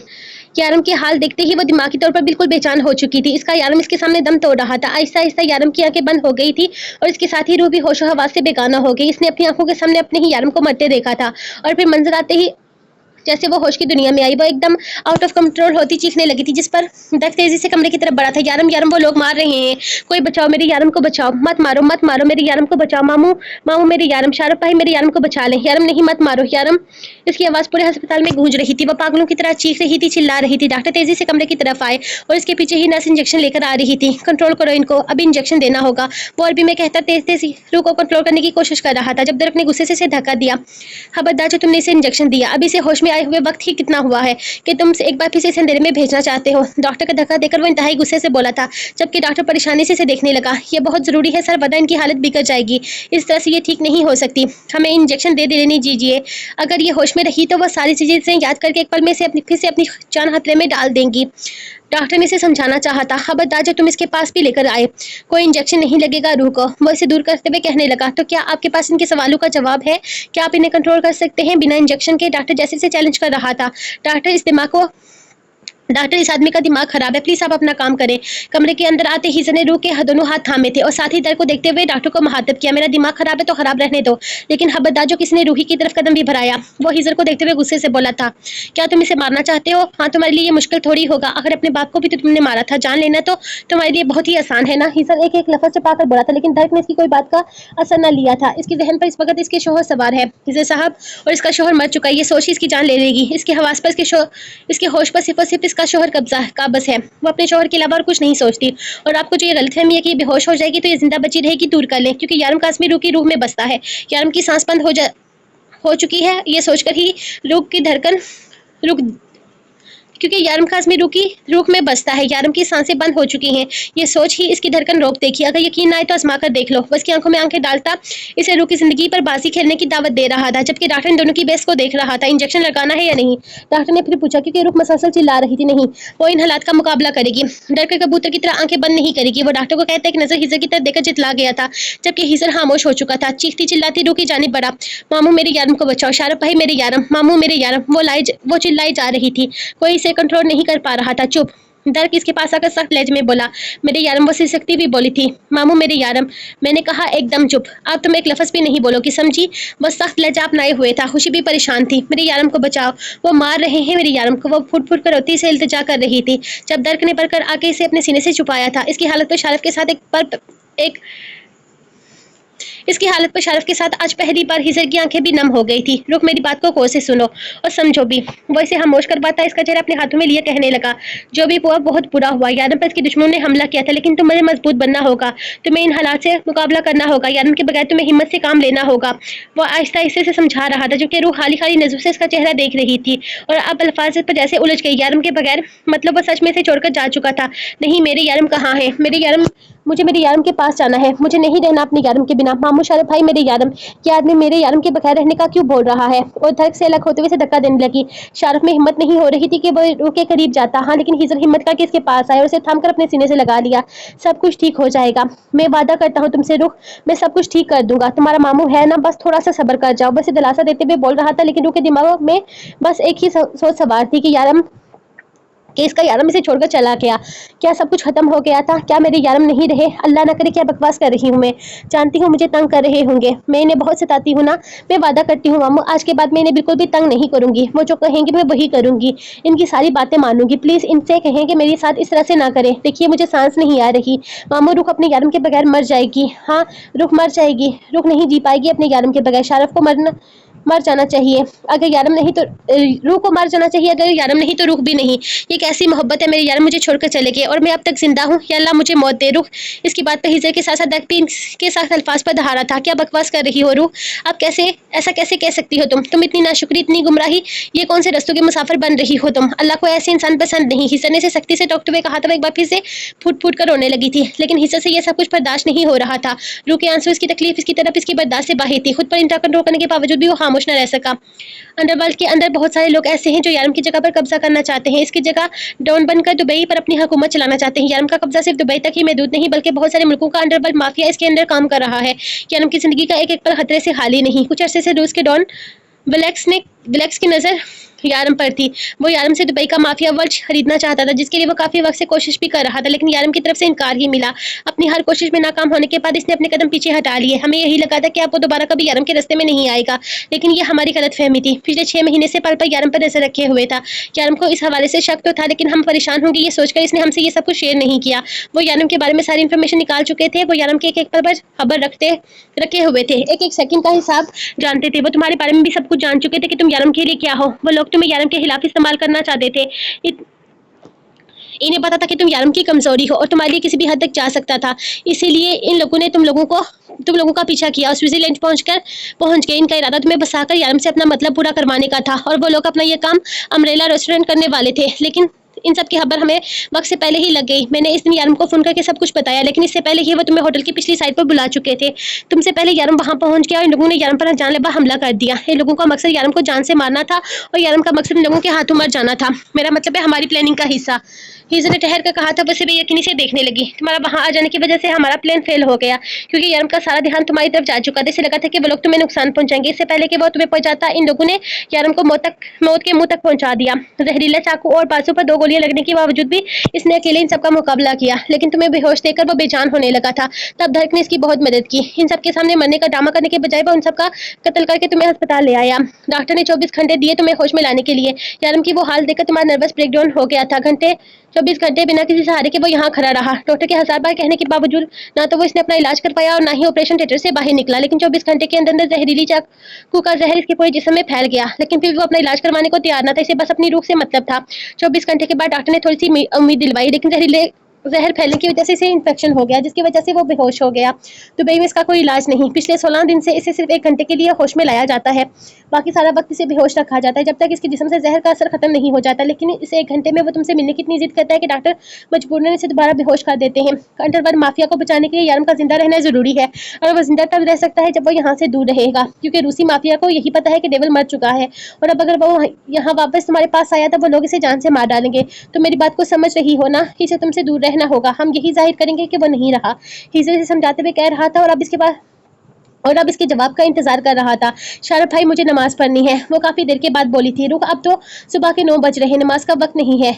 यारम के हाल देखते ही वो दिमागी तौर पर बिल्कुल बेचैन हो चुकी थी। इसका यारम इसके सामने दम तोड़ रहा था। आहिस्ता आहिस्ता यारम की आंखें बंद हो गई थी और इसके साथ ही रूह भी होशो हवास से बेगाना हो गई। इसने अपनी आंखों के सामने अपने ही यारम को मरते देखा था और फिर मंजर आते ही जैसे वो होश की दुनिया में आई, वो एकदम आउट ऑफ कंट्रोल होती चीखने लगी थी, जिस पर दक तेजी से कमरे की तरफ बढ़ा था। यारम यारम वो लोग मार रहे हैं, कोई बचाओ, मेरे यारम को बचाओ, मत मारो मत मारो, मेरे यारम को बचाओ, मामू मामू मेरे यारम, शारफ भाई मेरे यारम को बचा ले, यारम नहीं मत मारो यारम। इसकी आवाज़ पूरे अस्पताल में गूंज रही थी। वो पागलों की तरह चीख रही थी, चिल्ला रही थी। डॉक्टर तेजी से कमरे की तरफ आए और इसके पीछे ही नर्स इंजेक्शन लेकर आ रही थी। कंट्रोल करो इनको, अभी इंजेक्शन देना होगा। वो अरबी में कहता तेज तेजी रूह को कंट्रोल करने की कोशिश कर रहा था, जब दर्क ने गुस्से से इसे धक्का दिया। खबरदार, जो तुमने इसे इंजेक्शन दिया, अभी से होश में आए हुए वक्त ही कितना हुआ है कि तुम एक बार फिर से इसे अंधेरे में भेजना चाहते हो। डॉक्टर का धक्का देकर वो इंतहाई गुस्से से बोला था, जबकि डॉक्टर परेशानी से इसे देखने लगा। ये बहुत जरूरी है सर, वरना इनकी हालत बिगड़ जाएगी। इस तरह से ये ठीक नहीं हो सकती। हमें इंजेक्शन दे देने दीजिए। अगर ये होश में रही तो वो सारी चीजें इसे याद करके एक पल में से फिर से अपनी जान खतरे में डाल देंगी। डॉक्टर ने इसे समझाना चाहा था। खबरदार, जो तुम इसके पास भी लेकर आए, कोई इंजेक्शन नहीं लगेगा रूह को। वो इसे दूर करते हुए कहने लगा, तो क्या आपके पास इनके सवालों का जवाब है? क्या आप इन्हें कंट्रोल कर सकते हैं बिना इंजेक्शन के? डॉक्टर जैसे से चैलेंज कर रहा था। डॉक्टर, इस आदमी का दिमाग खराब है, प्लीज आप अपना काम करें। कमरे के अंदर आते ही ने रूह के दोनों हाथ थामे थे और साथ ही दर को देखते हुए डॉक्टर को मुखातिब किया, मेरा दिमाग खराब है तो खराब रहने दो, लेकिन खबरदार, जो किसी ने रूही की तरफ कदम भी बढ़ाया। वो हिजर को देखते हुए गुस्से से बोला था, क्या तुम इसे मारना चाहते हो? हाँ, तुम्हारे लिए ये मुश्किल थोड़ी होगा। अगर अपने बाप को भी तो तुमने मारा था, जान लेना तो तुम्हारे लिए बहुत ही आसान है ना। हिजर एक एक लफ्ज छुपा कर बोला था, लेकिन दर्क ने इसकी कोई बात का असर न लिया था। इसके जहन पर इस वक्त इसके शोहर सवार है हिजर साहब, और इसका शोहर मर चुका है। ये सोच इसकी जान ले लेगी। इसके हवास पर, इसके होश पर सिर्फ और सिर्फ इसका शोहर कब्जा काबस है। वो अपने शोहर के अलावा और कुछ नहीं सोचती। और आपको जो ये गलतफहमी है कि ये बेहोश हो जाएगी तो ये जिंदा बची रहेगी, दूर कर लें, क्योंकि यारम कासमी रूह की रूह में बसता है। यारम की सांस बंद हो चुकी है। ये सोचकर ही रूह की धड़कन रुक क्योंकि यारम खास में रूख में बसता है। यारम की सांसें बंद हो चुकी हैं। ये सोच ही इसकी धड़कन रोक देखी। अगर यकीन ना आए तो आजमा कर देख लो। बस की आंखों में आंखें डालता इसे रूह की जिंदगी पर बाजी खेलने की दावत दे रहा था, जबकि डॉक्टर इन दोनों की बहस को देख रहा था। इंजेक्शन लगाना है या नहीं? डॉक्टर ने फिर पूछा, क्योंकि रूह मसलसल चिल्ला रही थी। नहीं, वो इन हालात का मुकाबला करेगी, डर के कबूतर की तरह आंखें बंद नहीं करेगी। वो डॉक्टर को कहते एक नजर हिजर की तरफ देकर जितला गया था, जबकि हिजर खामोश हो चुका था। चीखती चिल्लाती रूह की जानिब बढ़ा, मामू मेरे यारम को बचाओ, शारफ भाई मेरे यारम, मामू मेरे यारम। वो चिल्लाई जा रही थी, कोई इसे कंट्रोल नहीं कर पा रहा था। चुप। डर किसके पास आकर सख्त लहजे में बोला, मेरे यारम। वो सिसकती हुई बोली थी, मामू मेरे यारम। मैंने कहा एकदम चुप। अब तुम एक लफ्ज भी नहीं बोलोगी, समझी? वो सख्त लहजा अपनाए हुए था। खुशी भी परेशान थी। मेरे यारम को बचाओ, वो मार रहे हैं मेरे यारम को। वो फुट फुट कर रोती से इल्तिजा कर रही थी, जब दर्द ने बढ़कर आके इसे अपने सीने से छुपाया था। इसकी हालत पर शारफ के साथ आज पहली बार हिजर की आंखें भी नम हो गई थी। रुक, मेरी बात को गौर से सुनो और समझो भी। वो इसे खामोश करवाता इसका चेहरा अपने हाथों में लिए कहने लगा, जो भी हुआ बहुत बुरा हुआ। यारम पर इसके दुश्मनों ने हमला किया था, लेकिन तुम्हें मजबूत बनना होगा। तुम्हें इन हालात से मुकाबला करना होगा। यारम के बगैर तुम्हें हिम्मत से काम लेना होगा। वो आहिस्ता आहिस्ता से समझा रहा था, जबकि रूह खाली खाली नजरों से इसका चेहरा देख रही थी और अब अल्फाज पर जैसे उलझ गई। यारम के बगैर मतलब वो सच में से छोड़कर जा चुका था। नहीं, मेरे यारम कहाँ है? मुझे मेरे यारम के पास जाना है। मुझे नहीं रहना अपने यारम के बिना। मामू, शारफ भाई मेरे यारम। ये आदमी मेरे यारम के बगैर रहने का क्यों बोल रहा है? और धड़क से अलग होते हुए से धक्का देने लगी। शारफ में हिम्मत नहीं हो रही थी कि वो रूह के करीब जाता। हाँ, लेकिन हिजर हिम्मत करके इसके पास आया और उसे थाम कर अपने सीने से लगा लिया। सब कुछ ठीक हो जाएगा, मैं वादा करता हूँ तुमसे रूह, मैं सब कुछ ठीक कर दूंगा। तुम्हारा मामू है ना, बस थोड़ा सा सब्र कर जाओ। बस दिलासा देते हुए बोल रहा था, लेकिन रूह के दिमाग में बस एक ही सोच सवार थी कि इसका यारम इसे छोड़कर चला गया। क्या सब कुछ खत्म हो गया था? क्या मेरे यारम नहीं रहे? अल्लाह ना करे, क्या बकवास कर रही हूँ मैं। जानती हूँ मुझे तंग कर रहे होंगे, मैं इन्हें बहुत सताती हूँ ना। मैं वादा करती हूँ मामू, आज के बाद मैं इन्हें बिल्कुल भी तंग नहीं करूंगी। वो जो कहेंगे मैं वही करूंगी, इनकी सारी बातें मानूंगी। प्लीज इनसे कहें कि मेरे साथ इस तरह से ना करें। देखिए मुझे सांस नहीं आ रही मामू, रुख अपने यारम के बगैर मर जाएगी। हाँ, रुख मर जाएगी। रुख नहीं जी पाएगी अपने यारम के बगैर। शारफ को मर जाना चाहिए, अगर यारम नहीं तो रूह को मर जाना चाहिए, अगर यारम नहीं तो रूह भी नहीं। ये कैसी मोहब्बत है? मेरे यारम मुझे छोड़कर चले गए और मैं अब तक जिंदा हूँ। या अल्लाह मुझे मौत दे। रूह इसकी बात पे हिजर के साथ साथ भी के साथ अल्फाज पर दहाड़ा था। क्या बकवास कर रही हो रूह? अब ऐसा कैसे कह सकती हो तुम इतनी नाशुक्री, इतनी गुमराही, ये कौन से रस्तों के मुसाफिर बन रही हो तुम? अल्लाह को ऐसे इंसान पसंद नहीं। हिजर ने सख्ती से टोकते हुए कहा था। एक बार फिर से फूट फूट कर रोने लगी थी, लेकिन हिजर से यह सब कुछ बर्दाश्त नहीं हो रहा था। रूह के आंसू, इसकी तकलीफ, इसकी तरफ इसकी बर्दाश्त से बाहर थी। खुद पर इंतहा कंट्रोल करने के बावजूद भी वो खामोश न रह सका। अंडरवर्ल्ड के अंदर बहुत सारे लोग ऐसे हैं जो यारम की जगह पर कब्जा करना चाहते हैं। इसकी जगह डॉन बनकर दुबई पर अपनी हुकूमत चलाना चाहते हैं। यारम का कब्जा सिर्फ दुबई तक ही महदूद नहीं, बल्कि बहुत सारे मुल्कों का अंडरवर्ल्ड माफिया इसके अंदर काम कर रहा है। यारम की जिंदगी का एक एक पल खतरे से खाली नहीं। कुछ अरसे से रूस के डॉन ब्लैक्स की नजर यारम पर थी। वो यारम से दुबई का माफिया वर्ल्ड खरीदना चाहता था, जिसके लिए वो काफी वक्त से कोशिश भी कर रहा था, लेकिन यारम की तरफ से इनकार ही मिला। अपनी हर कोशिश में नाकाम होने के बाद इसने अपने कदम पीछे हटा लिए। हमें यही लगा था कि अब वो दोबारा कभी यारम के रास्ते में नहीं आएगा, लेकिन ये हमारी गलतफहमी थी। पिछले 6 महीने से पल पर यारम पर नजर रखे हुए था। यारम को इस हवाले से शक तो था, लेकिन हम परेशान होंगे ये सोचकर इसने हमसे ये सब कुछ शेयर नहीं किया। वो यारम के बारे में सारी इन्फॉर्मेशन निकाल चुके थे। वो यारम के एक एक पल पर खबर रखे हुए थे, एक एक सेकंड का हिसाब जानते थे। वो तुम्हारे बारे में भी सब कुछ जान चुके थे कि तुम यारम के लिए क्या हो। वो लोग तुम्हें यारम के खिलाफ इस्तेमाल करना चाहते थे। इन्हें पता था कि तुम यारम की कमजोरी हो और तुम्हारे लिए किसी भी हद तक जा सकता था। इसीलिए इन लोगों ने तुम लोगों का पीछा किया और स्विट्जरलैंड पहुंच गए। इनका इरादा तुम्हें बसाकर यारम से अपना मतलब पूरा करवाने का था, और वो लोग अपना ये काम अम्ब्रेला रेस्टोरेंट करने वाले थे। लेकिन इन सब की खबर हमें वक्त से पहले ही लग गई। मैंने इस दिन यारम को फोन करके सब कुछ बताया, लेकिन इससे पहले ही वो तुम्हें होटल की पिछली साइड पर बुला चुके थे। तुमसे पहले यारम वहां पहुंच गया और इन लोगों ने यारम पर जानलेवा हमला कर दिया। इन लोगों का मकसद यारम को जान से मारना था और यारम का मकसद इन लोगों के हाथों मर जाना था। मेरा मतलब है हमारी प्लानिंग का हिस्सा। हिजर ने ठहर कर कहा था। वैसे बेयकीनी से देखने लगी। तुम्हारा वहां आ जाने की वजह से हमारा प्लान फेल हो गया, क्योंकि यारम का सारा ध्यान तुम्हारी तरफ जा चुका था। इसे लगा था कि वो लोग तुम्हें नुकसान पहुंचाएंगे। इससे पहले कि वो तुम्हें पहुंचाता, इन लोगों ने यारम को मौत के मुंह तक पहुंचा दिया। जहरीला चाकू और बाजू पर 2 गोलियां लगने के बावजूद भी इसने अकेले इन सबका मुकाबला किया, लेकिन तुम्हें बेहोश देखकर वो बेजान होने लगा था। तब धड़क ने इसकी बहुत मदद की। इन सबके सामने मरने का ड्रामा करने के बजाय वो उन सबका कत्ल करके तुम्हें अस्पताल ले आया। डॉक्टर ने 24 घंटे दिए तुम्हें होश में लाने के लिए। यारम की वो हाल देखकर तुम्हारा नर्वस ब्रेकडाउन हो गया था। 24 घंटे बिना किसी सहारे के वो यहाँ खड़ा रहा। डॉक्टर के 1000 बार कहने के बावजूद ना तो वो इसने अपना इलाज कर पाया और ना ही ऑपरेशन थिएटर से बाहर निकला। लेकिन 24 घंटे के अंदर जहरीली चाकू का जहर इसके पूरे जिस्म में फैल गया, लेकिन फिर वो अपना इलाज करवाने को तैयार ना था। इसे बस अपनी रूह से मतलब था। 24 घंटे के बाद डॉक्टर ने थोड़ी सी उम्मीद दिलवाई, लेकिन जहरीले जहर फैलने की वजह से इसे इन्फेक्शन हो गया, जिसकी वजह से वो बेहोश हो गया। दुबई में इसका कोई इलाज नहीं। पिछले 16 दिन से इसे सिर्फ 1 घंटे के लिए होश में लाया जाता है, बाकी सारा वक्त इसे बेहोश रखा जाता है जब तक इसके जिस्म से जहर का असर खत्म नहीं हो जाता। लेकिन इस 1 घंटे में वो तुमसे मिलने की इतनी जिद करता है कि डॉक्टर मजबूरन इसे दोबारा बेहोश कर देते हैं। अंडरवर्ल्ड माफिया को बचाने के लिए यारम का जिंदा रहना जरूरी है, और वो जिंदा तब रह सकता है जब वो यहाँ से दूर रहेगा, क्योंकि रूसी माफिया को यही पता है कि डेविल मर चुका है, और अब अगर वो यहाँ वापस तुम्हारे पास आया तो वो लोग इसे जान से मार डालेंगे। तो मेरी बात को समझ रही हो ना कि इसे तुमसे दूर रहना होगा। हम यही जाहिर करेंगे कि वो नहीं रहा। हिजर से समझाते हुए कह रहा था, और अब इसके जवाब का इंतजार कर रहा था। शारफ भाई, मुझे नमाज पढ़नी है, वो काफी देर के बाद बोली थी। रुक, अब तो सुबह के 9 बज रहे, नमाज का वक्त नहीं है।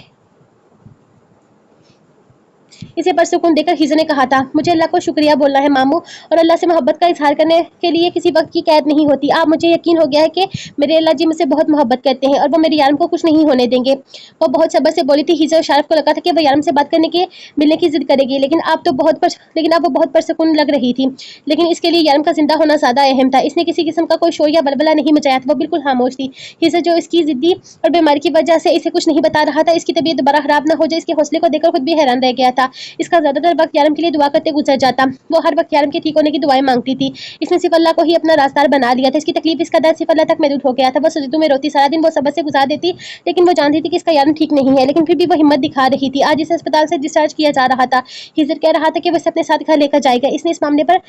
इसे परसुकून देकर हिजर ने कहा था, मुझे अल्लाह को शुक्रिया बोलना है मामू, और अल्लाह से मोहब्बत का इजहार करने के लिए किसी वक्त की कैद नहीं होती। आप मुझे यकीन हो गया है कि मेरे अल्लाह जी मुझसे बहुत मोहब्बत करते हैं, और वो मेरी यारम को कुछ नहीं होने देंगे। वो बहुत सब्र से बोली थी। हिजर शारफ को लगा था कि वह यारम से बात करने के मिलने की जिद करेगी, लेकिन अब वो बहुत परसुकून लग रही थी। लेकिन इसके लिए यारम का जिंदा होना ज्यादा अहम था। इसने किसी किस्म का कोई शोर या बलबला नहीं मचाया था, वो बिल्कुल खामोश थी। हिजर जो इसकी जिद्दी और बीमारी की वजह से इसे कुछ नहीं बता रहा था, इसकी तबीयत दोबारा खराब ना हो जाए, इसके हौसले को देखकर खुद भी हैरान रह गया था। इसका ज्यादातर वक्त यारम के लिए दुआ करते गुजर जाता। वो हर वक्त यारम के ठीक होने की दुआएं मांगती थी। इसने सिर्फ अल्लाह को ही अपना रास्तार बना लिया था। इसकी तकलीफ, इसका दर्द सिर्फ अल्लाह तक महदूद हो गया था। वो सजदों में रोती, सारा दिन वो सब्र से गुजार देती, लेकिन वो जानती थी कि इसका यारम ठीक नहीं है, लेकिन फिर भी वो हिम्मत दिखा रही थी। आज इसे अस्पताल से डिस्चार्ज किया जा रहा था। हिजर कह रहा था कि वो इसे अपने साथ घर लेकर जाएगा। इसने इस मामले पर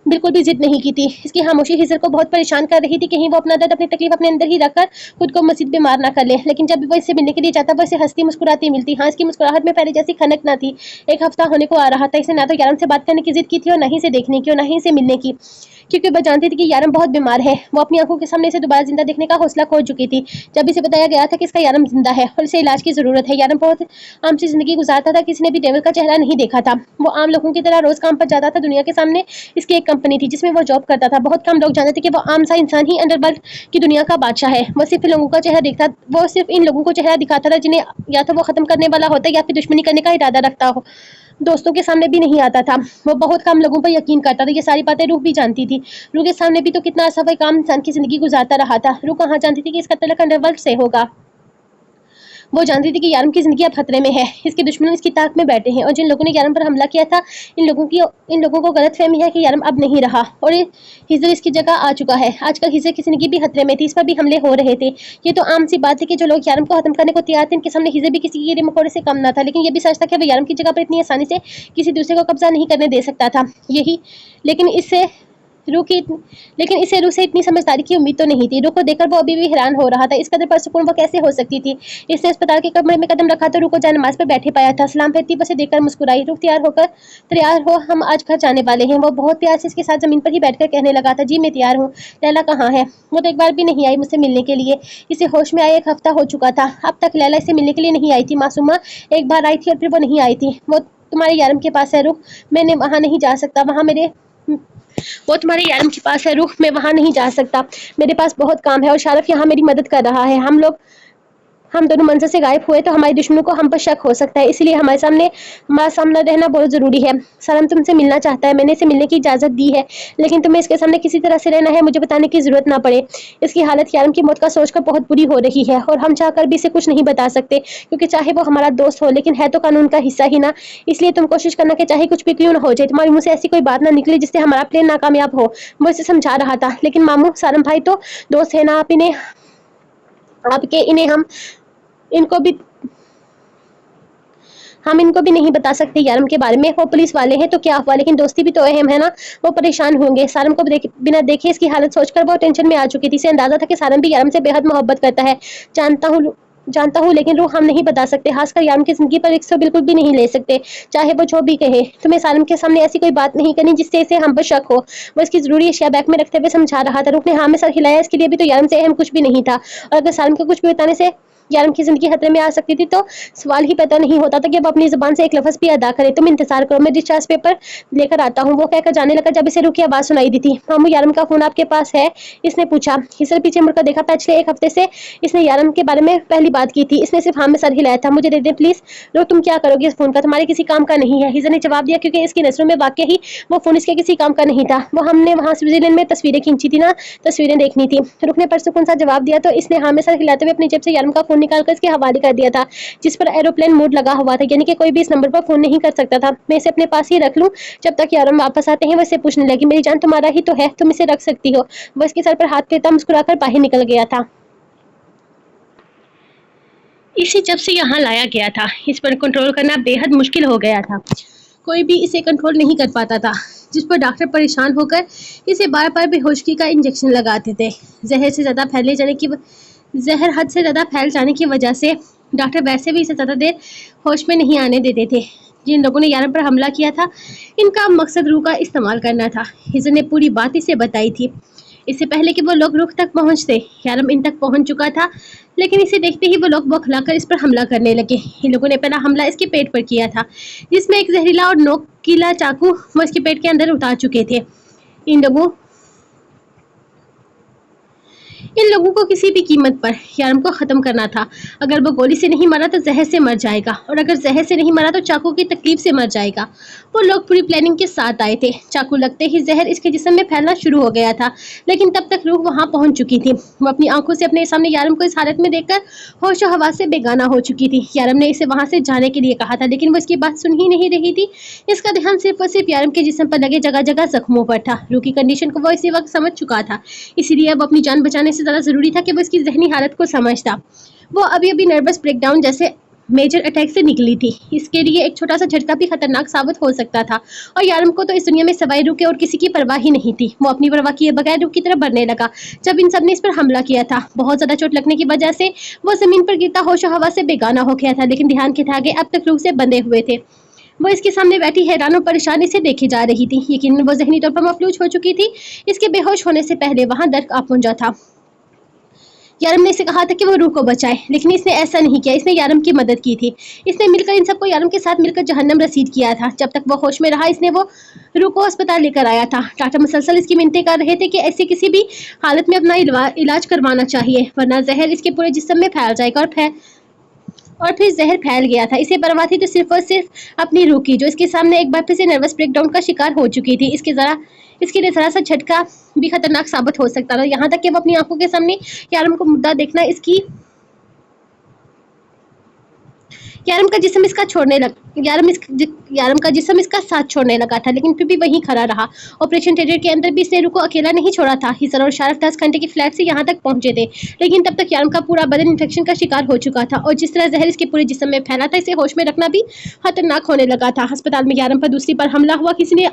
बिल्कुल भी जिद नहीं की थी। इसकी खामोशी हिजर को बहुत परेशान कर रही थी। कहीं वो अपना दर्द, अपनी तकलीफ अपने अंदर ही रखकर खुद को मजीद बीमार ना कर ले। लेकिन जब भी वो इससे मिलने के लिए जाता, वो इसे हंसती मुस्कुराती मिलती। हाँ, इसकी मुस्कुराहट में पहले जैसी खनक ना थी। 1 हफ्ता होने को आ रहा था। इसने ना तो यारम से बात करने की जिद की थी, और ना ही इसे देखने की, और ना ही इसे मिलने की, क्योंकि वो जानती थी कि यारम बहुत बीमार है। वो अपनी आंखों के सामने इसे दोबारा जिंदा देखने का हौसला खो चुकी थी। जब इसे बताया गया था कि इसका यारम जिंदा है और इसे इलाज की जरूरत है। यारम बहुत आम सी जिंदगी गुजारता था, किसी ने भी डेविल का चेहरा नहीं देखा था। वो आम लोगों की तरह रोज काम पर जाता था। दुनिया के सामने इसकी एक कंपनी थी जिसमें वो जॉब करता था। बहुत कम लोग जानते थे कि वो आम सा इंसान ही अंडरवर्ल्ड की दुनिया का बादशाह है। वो सिर्फ इन लोगों को चेहरा दिखाता था जिन्हें या तो वो खत्म करने वाला होता, या फिर दुश्मनी करने का इरादा रखता हो। दोस्तों के सामने भी नहीं आता था। वो बहुत कम लोगों पर यकीन करता था। ये सारी बातें रूह भी जानती थी। रूह के सामने भी तो कितना अरसा वो एक आम इंसान की जिंदगी गुजारता रहा था। रूह कहाँ जानती थी कि इसका तलक अंडरवर्ल्ड से होगा। वो जानती थी कि यारम की जिंदगी अब खतरे में है। इसके दुश्मन इसकी ताक में बैठे हैं, और जिन लोगों ने यारम पर हमला किया था, इन लोगों को गलतफहमी है कि यारम अब नहीं रहा, और हिजर इसकी जगह आ चुका है। आजकल हिजर की जिंदगी भी खतरे में थी। इस पर भी हमले हो रहे थे। ये तो आम सी बात है कि जो लोग यारम को खत्म करने को तैयार थे, इनके सामने हिजर भी किसी कीड़े मकोड़े से कम ना था। लेकिन ये भी सच था कि वो यारम की जगह पर इतनी आसानी से किसी दूसरे को कब्जा नहीं करने दे सकता था। लेकिन इसे रूह से इतनी समझदारी की उम्मीद तो नहीं थी। रूह को देखकर वो अभी भी हैरान हो रहा था। इस कदर परसुकून वो कैसे हो सकती थी। इसने अस्पताल के कमरे में कदम रखा तो रूह को जानमाज पर बैठे पाया था। सलाम फेरती बसे देखकर मुस्कुराई। रूह, तैयार हो, हम आज घर जाने वाले हैं। वो बहुत प्यार से इसके साथ जमीन पर ही बैठकर कहने लगा था, जी मैं तैयार हूँ। लैला कहाँ है? वो तो एक बार भी नहीं आई मुझसे मिलने के लिए। इसे होश में आए 1 हफ्ता हो चुका था। अब तक लैला इसे मिलने के लिए नहीं आई थी। मासूमा एक बार आई थी और फिर वो नहीं आई थी। वो तुम्हारे यारम के पास है रूह, मैंने वहाँ नहीं जा सकता। वो तुम्हारे यारम के पास है रूह, मैं वहां नहीं जा सकता। मेरे पास बहुत काम है, और शारफ यहाँ मेरी मदद कर रहा है। हम दोनों मंजर से गायब हुए तो हमारे दुश्मनों को हम पर शक हो सकता है, इसलिए हमारे सामने रहना बहुत जरूरी है। सलाम तुमसे मिलना चाहता है। मैंने इसे मिलने की इजाजत दी है, लेकिन तुम्हें इसके सामने किसी तरह से रहना है, मुझे बताने की जरूरत ना पड़े। इसकी हालत यारम की मौत का सोचकर बहुत बुरी हो रही है, और हम चाहकर भी इसे कुछ नहीं बता सकते, क्योंकि चाहे वो हमारा दोस्त हो, लेकिन है तो कानून का हिस्सा ही ना। इसलिए तुम कोशिश करना कि चाहे कुछ भी क्यों ना हो जाए, तुम्हारे मुंह से ऐसी कोई बात ना निकले जिससे हमारा प्लान नाकामयाब हो। वो इसे समझा रहा था। लेकिन मामू, सारम भाई तो दोस्त है ना, हम इनको भी नहीं बता सकते यारम के बारे में। वो पुलिस वाले हैं तो क्या हुआ, लेकिन दोस्ती भी तो अहम है ना। वो परेशान होंगे। सारम को बिना देखे इसकी हालत सोचकर वो टेंशन में आ चुकी थी। इसे अंदाजा था कि सारम भी यारम से बेहद मोहब्बत करता है। जानता हूँ, लेकिन रूह हम नहीं बता सकते। खासकर यारम की जिंदगी पर रिस्क तो बिल्कुल भी नहीं ले सकते, चाहे वो जो भी कहे। तुम्हें सारम के सामने ऐसी कोई बात नहीं करनी जिससे इसे हम पर शक हो। वो इसकी जरूरी अशिया बैग में रखते हुए समझा रहा था। रूह ने हाँ में सर हिलाया। इसके लिए भी तो यारम से अहम कुछ भी नहीं था, और अगर सारम को कुछ भी बताने से यारम की जिंदगी खतरे में आ सकती थी तो सवाल ही पैदा नहीं होता था कि वो अपनी जुबान से एक लफ्ज भी अदा करे। तुम इंतजार करो, मैं डिस्चार्ज पेपर लेकर आता हूँ। वो कहकर जाने लगा जब इसे रूह की आवाज सुनाई दी थी। मामू, यारम का फोन आपके पास है? इसने पूछा। हिजर पीछे मुड़कर देखा। पिछले 1 हफ्ते से इसने यारम के बारे में पहली बात की थी। इसने सिर्फ हाँ में सर हिलाया था। मुझे दे दे प्लीज। रूह, तुम क्या करोगे इस फोन का? तुम्हारे किसी काम का नहीं है। हिजर ने जवाब दिया, क्योंकि इसकी नजरों में वाकई ही वो फोन इसके किसी काम का नहीं था। वो हमने वहाँ स्विट्जरलैंड में तस्वीरें खींची थी ना, तस्वीरें देखनी थी। रूह ने परसुकून सा जवाब दिया तो इसने हाँ में सर हिलाते हुए अपनी जेब से यारम का फोन फोन निकाल कर इसके हवाले कर दिया था, जिस पर एरोप्लेन मोड लगा हुआ था, यानी कि कोई भी इस नंबर पर फोन नहीं कर सकता था। मैं इसे अपने पास ही रख लूं, जब तक यारम वापस आते हैं। वो इसे पूछने लगी, मेरी जान तुम्हारा ही तो है, तुम इसे रख सकती हो। वो इसके सर पर हाथ फेरता मुस्कुराकर बाहर निकल गया था। इसे जब से यहाँ लाया गया था, इस पर कंट्रोल करना बेहद मुश्किल हो गया था। कोई भी इसे कंट्रोल नहीं कर पाता था, जिस पर डॉक्टर परेशान होकर इसे बार बार बेहोशगी का इंजेक्शन लगाते थे। जहर हद से ज़्यादा फैल जाने की वजह से डॉक्टर वैसे भी इसे ज़्यादा देर होश में नहीं आने देते थे। जिन लोगों ने यारम पर हमला किया था, इनका मकसद रूह का इस्तेमाल करना था। हिजर ने पूरी बात इसे बताई थी। इससे पहले कि वो लोग रुख तक पहुंचते, यारम इन तक पहुंच चुका था, लेकिन इसे देखते ही वो लोग बौखलाकर इस पर हमला करने लगे। इन लोगों ने पहला हमला इसके पेट पर किया था, जिसमें एक जहरीला और नोकीला चाकू वो इसके पेट के अंदर उतार चुके थे। इन लोगों को किसी भी कीमत पर यारम को ख़त्म करना था। अगर वो गोली से नहीं मरा तो जहर से मर जाएगा, और अगर जहर से नहीं मरा तो चाकू की तकलीफ से मर जाएगा। वो लोग पूरी प्लानिंग के साथ आए थे। चाकू लगते ही जहर इसके जिस्म में फैलना शुरू हो गया था, लेकिन तब तक रूह वहाँ पहुँच चुकी थी। वो अपनी आंखों से अपने सामने यारम को इस हालत में देखकर होश और हवास से बेगाना हो चुकी थी। यारम ने इसे वहाँ से जाने के लिए कहा था, लेकिन वो इसकी बात सुन ही नहीं रही थी। इसका ध्यान सिर्फ और सिर्फ यारम के जिस्म पर लगे जगह जगह जख्मों पर था। रूह की कंडीशन को वो इसी वक्त समझ चुका था, इसीलिए अब अपनी जान बचाने से ज़्यादा ज़रूरी था कि वो इसकी जहनी हालत को समझता। वो अभी अभी नर्वस ब्रेकडाउन जैसे मेजर अटैक से निकली थी। इसके लिए एक छोटा सा झटका भी खतरनाक साबित हो सकता था, और यारम को तो इस दुनिया में सवाई रूह के और किसी की परवाह ही नहीं थी। वो अपनी परवाह किए बगैर रूह की तरफ बढ़ने लगा। जब इन सब ने इस पर हमला किया था, बहुत ज्यादा चोट लगने की वजह से वो जमीन पर गिरता होश और हवा से बेगाना हो गया था, लेकिन ध्यान के धागे अब तक रूह से बंधे हुए थे। वो इसके सामने बैठी हैरान और परेशान इसे देखे जा रही थी। यकीनन वो ज़हनी तौर पर मफलूज हो चुकी थी। इसके बेहोश होने से पहले वहां दर्द आ पहुंचा था। यारम ने इसे कहा था कि वो रूह को बचाए, लेकिन इसने ऐसा नहीं किया। इसने यारम की मदद की थी। इसने मिलकर इन सबको यारम के साथ मिलकर जहन्नम रसीद किया था। जब तक वो होश में रहा, इसने वो रूह को अस्पताल लेकर आया था। डॉक्टर मुसलसल इसकी मिन्नतें कर रहे थे कि ऐसी किसी भी हालत में अपना इलाज करवाना चाहिए, वरना जहर इसके पूरे जिस्म में फैल जाएगा। और फिर जहर फैल गया था। इसे परवाह थी तो सिर्फ और सिर्फ अपनी रूह की, जो इसके सामने एक बार फिर से नर्वस ब्रेकडाउन का शिकार हो चुकी थी। इसके लिए जरा सा झटका भी खतरनाक साबित हो सकता था, यहाँ तक कि वो अपनी आंखों के सामने यारम को मुद्दा देखना यारम का जिस्म इसका साथ छोड़ने लगा था, लेकिन फिर भी वहीं खड़ा रहा। ऑपरेशन थिएटर के अंदर भी इसने रूह को अकेला नहीं छोड़ा था। हिजर और शारफ 10 घंटे की फ्लाइट से यहाँ तक पहुंचे थे, लेकिन तब तक यारम का पूरा बदन इन्फेक्शन का शिकार हो चुका था, और जिस तरह जहर इसके पूरे जिस्म में फैला था, इसे होश में रखना भी खतरनाक होने लगा था। अस्पताल में यारम पर दूसरी बार हमला हुआ। किसी ने